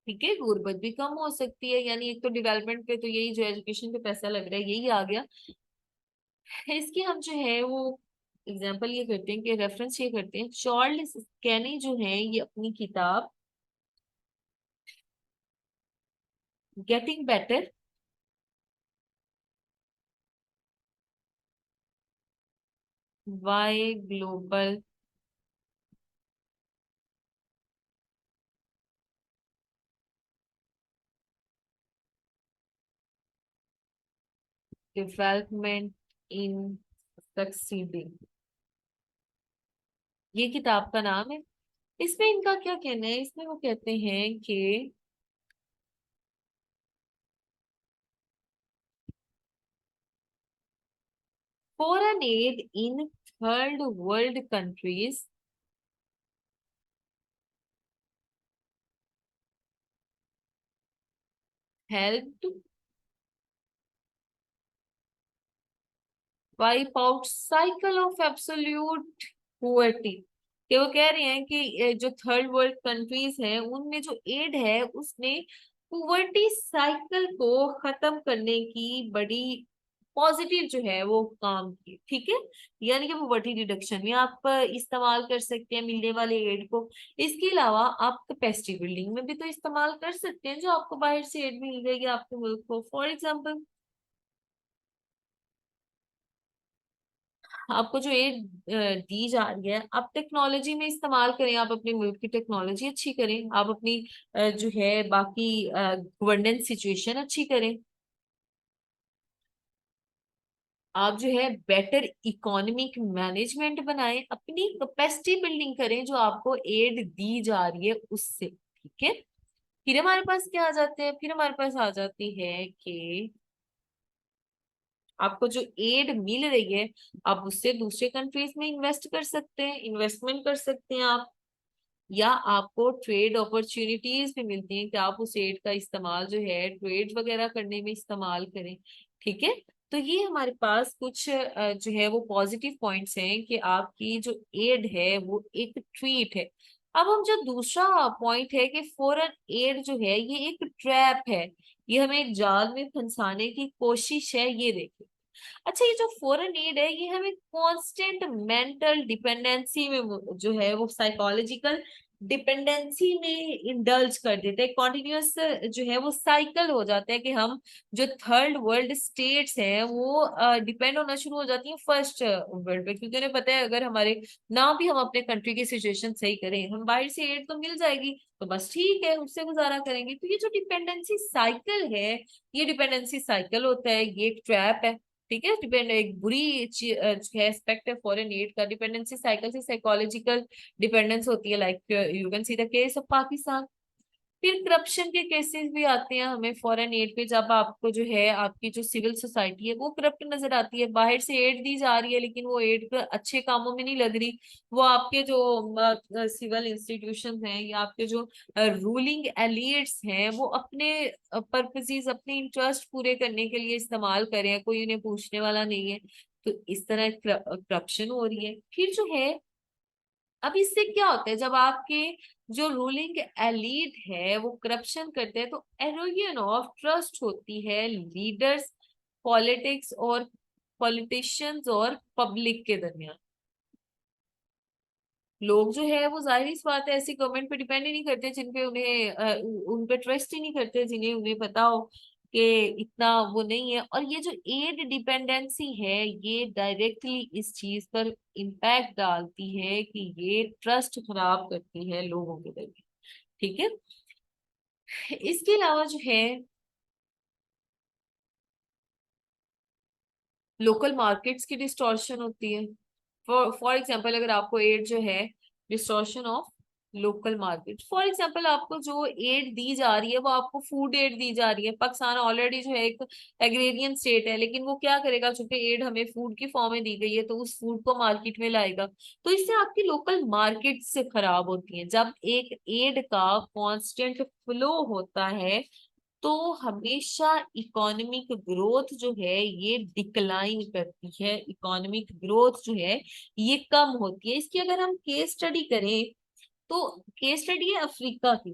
ठीक है, गुर्बत भी कम हो सकती है, यानी एक तो डेवलपमेंट पे तो यही जो एजुकेशन पे पैसा लग रहा है यही आ गया। इसकी हम जो है वो एग्जांपल ये करते हैं कि रेफरेंस ये करते हैं, चार्ल्स कैनी जो है ये अपनी किताब getting better why global development in succeeding, ये किताब का नाम है। इसमें इनका क्या कहना है, इसमें वो कहते हैं कि foreign aid in third world countries helped wipe out cycle of absolute poverty. कि वो कह रहे हैं कि जो थर्ड वर्ल्ड कंट्रीज हैं उनमें जो एड है उसने पुअर्टी साइकिल को खत्म करने की बड़ी पॉजिटिव जो है वो काम की, ठीक है। यानी कि पुअर्टी रिडक्शन में आप इस्तेमाल कर सकते हैं मिलने वाले एड को। इसके अलावा आप कैपेसिटी बिल्डिंग में भी तो इस्तेमाल कर सकते हैं जो आपको बाहर से एड मिल जाएगी आपके मुल्क को। फॉर एग्जाम्पल, आपको जो एड दी जा रही है आप टेक्नोलॉजी में इस्तेमाल करें, आप अपने मुल्क की टेक्नोलॉजी अच्छी करें, आप अपनी जो है बाकी गवर्नेंस सिचुएशन अच्छी करें, आप जो है बेटर इकोनॉमिक मैनेजमेंट बनाएं, अपनी कैपेसिटी बिल्डिंग करें जो आपको एड दी जा रही है उससे, ठीक है। फिर हमारे पास क्या आ जाते हैं, फिर हमारे पास आ जाती है कि आपको जो एड मिल रही है आप उससे दूसरे कंट्रीज में इन्वेस्ट कर सकते हैं, इन्वेस्टमेंट कर सकते हैं आप, या आपको ट्रेड अपॉर्चुनिटीज भी मिलती हैं कि आप उस एड का इस्तेमाल जो है ट्रेड वगैरह करने में इस्तेमाल करें, ठीक है। तो ये हमारे पास कुछ जो है वो पॉजिटिव पॉइंट्स हैं कि आपकी जो एड है वो एक ट्रीट है। अब हम जो दूसरा पॉइंट है कि फॉरेन एड जो है ये एक ट्रैप है, ये हमें एक जाल में फंसाने की कोशिश है, ये देखिए। अच्छा, ये जो फॉरेन एड है ये हमें कांस्टेंट मेंटल डिपेंडेंसी में जो है वो साइकोलॉजिकल डिपेंडेंसी में इंडल्ज कर देते हैं, कॉन्टिन्यूअस जो है वो साइकिल हो जाता है कि हम जो थर्ड वर्ल्ड स्टेट्स हैं वो डिपेंड होना शुरू हो जाती हैं फर्स्ट वर्ल्ड पे, क्योंकि उन्हें पता है अगर हमारे ना भी हम अपने कंट्री की सिचुएशन सही करें, हम बाहर से एड तो मिल जाएगी तो बस ठीक है उससे गुजारा करेंगे। तो ये जो डिपेंडेंसी साइकिल है, ये डिपेंडेंसी साइकिल होता है, ये एक ट्रैप है, ठीक है। डिपेंड एक बुरी एस्पेक्ट है फॉरेन एड का, डिपेंडेंसी साइकिल से साइकोलॉजिकल डिपेंडेंस होती है, like you can see the case of Pakistan. फिर करप्शन के केसेस भी आते हैं हमें फॉरेन एड पे, जब आपको जो है आपकी जो सिविल सोसाइटी है वो करप्ट नजर आती है, बाहर से एड दी जा रही है लेकिन वो एड अच्छे कामों में नहीं लग रही, वो आपके जो सिविल इंस्टीट्यूशन हैं या आपके जो रूलिंग एलिट्स हैं वो अपने पर्पसेस, अपने इंटरेस्ट पूरे करने के लिए इस्तेमाल कर रहे हैं, कोई उन्हें पूछने वाला नहीं है। तो इस तरह करप्शन हो रही है। फिर जो है अब इससे क्या होता है, जब आपके जो रूलिंग एलीट है वो करप्शन करते हैं तो एरोजन ऑफ ट्रस्ट होती है लीडर्स, पॉलिटिक्स और पॉलिटिशियंस और पब्लिक के दरमियान। लोग जो है वो जाहिर सी बात है ऐसी गवर्नमेंट पे डिपेंड ही नहीं करते जिन पे उन्हें उन पे ट्रस्ट ही नहीं करते, जिन्हें उन्हें पता हो कि इतना वो नहीं है। और ये जो एड डिपेंडेंसी है ये डायरेक्टली इस चीज पर इम्पैक्ट डालती है कि ये ट्रस्ट खराब करती है लोगों के दरमियान। ठीक है। इसके अलावा जो है लोकल मार्केट्स की डिस्टॉर्शन होती है। फॉर एग्जाम्पल अगर आपको एड जो है, distortion of local market, for example आपको जो एड दी जा रही है वो आपको फूड एड दी जा रही है। पाकिस्तान ऑलरेडी जो है एक एग्रेरियन स्टेट है, लेकिन वो क्या करेगा, चूंकि एड हमें फूड की फॉर्म में दी गई है तो उस फूड को मार्केट में लाएगा। तो इससे आपकी लोकल मार्केट से खराब होती है। जब एक एड का कांस्टेंट फ्लो होता है तो हमेशा इकोनॉमिक ग्रोथ जो है ये डिक्लाइन करती है, इकोनॉमिक ग्रोथ जो है ये कम होती है। इसकी अगर हम केस स्टडी करें तो केस स्टडी है अफ्रीका की।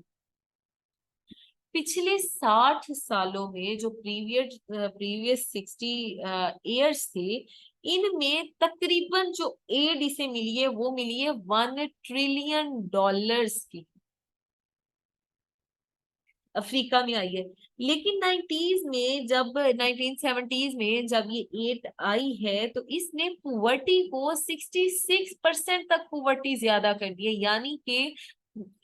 पिछले 60 सालों में जो प्रीवियस 60 ईयर्स थे, इनमें तकरीबन जो एड इसे मिली है वो मिली है $1 ट्रिलियन की, अफ्रीका में आई है। लेकिन 1970s में जब ये एट आई है तो इसने पुवर्टी को 66% तक पुवर्टी ज्यादा कर दी है। यानी कि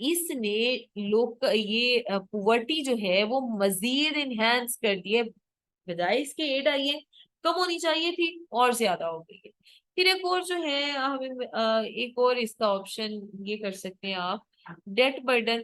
इसने लोग ये पुवर्टी जो है वो मजीद इनहेंस कर दी है। बजाय इसके एड आई है कम होनी चाहिए थी और ज्यादा हो गई है। फिर एक और जो है हमें एक और इसका ऑप्शन ये कर सकते हैं आप, डेट बर्डन।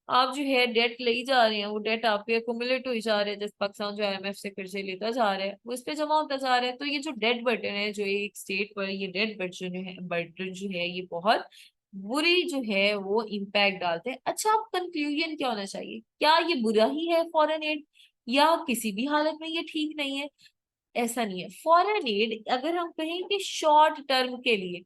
आप जो है डेट ले ही जा रहे हैं, वो डेट आप पे अकुमुलेट हो जा रहा है। जैसे पाकिस्तान जो IMF से कर्जे लेता जा रहा है वो इस पे जमा होता जा रहा है। तो ये जो डेट बर्डन है जो एक स्टेट पर, ये डेट बर्डन जो है ये बहुत बुरी जो है वो इम्पैक्ट डालते हैं। अच्छा, आप कंक्लूजन क्या होना चाहिए, क्या ये बुरा ही है फॉरेन एड, या किसी भी हालत में ये ठीक नहीं है? ऐसा नहीं है। फॉरेन एड अगर हम कहें कि शॉर्ट टर्म के लिए,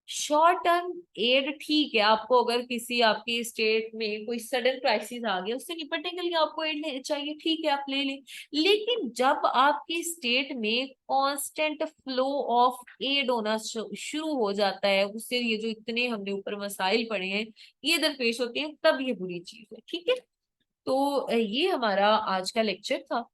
शॉर्ट टर्म एड ठीक है। आपको अगर किसी आपकी स्टेट में कोई सडन क्राइसिस आ गया उससे निपटने के लिए आपको एड चाहिए, ठीक है आप ले लें। लेकिन जब आपकी स्टेट में कांस्टेंट फ्लो ऑफ एड होना शुरू हो जाता है, उससे ये जो इतने हमने ऊपर मसाइल पड़े हैं ये दरपेश होते हैं, तब ये बुरी चीज है। ठीक है। तो ये हमारा आज का लेक्चर था।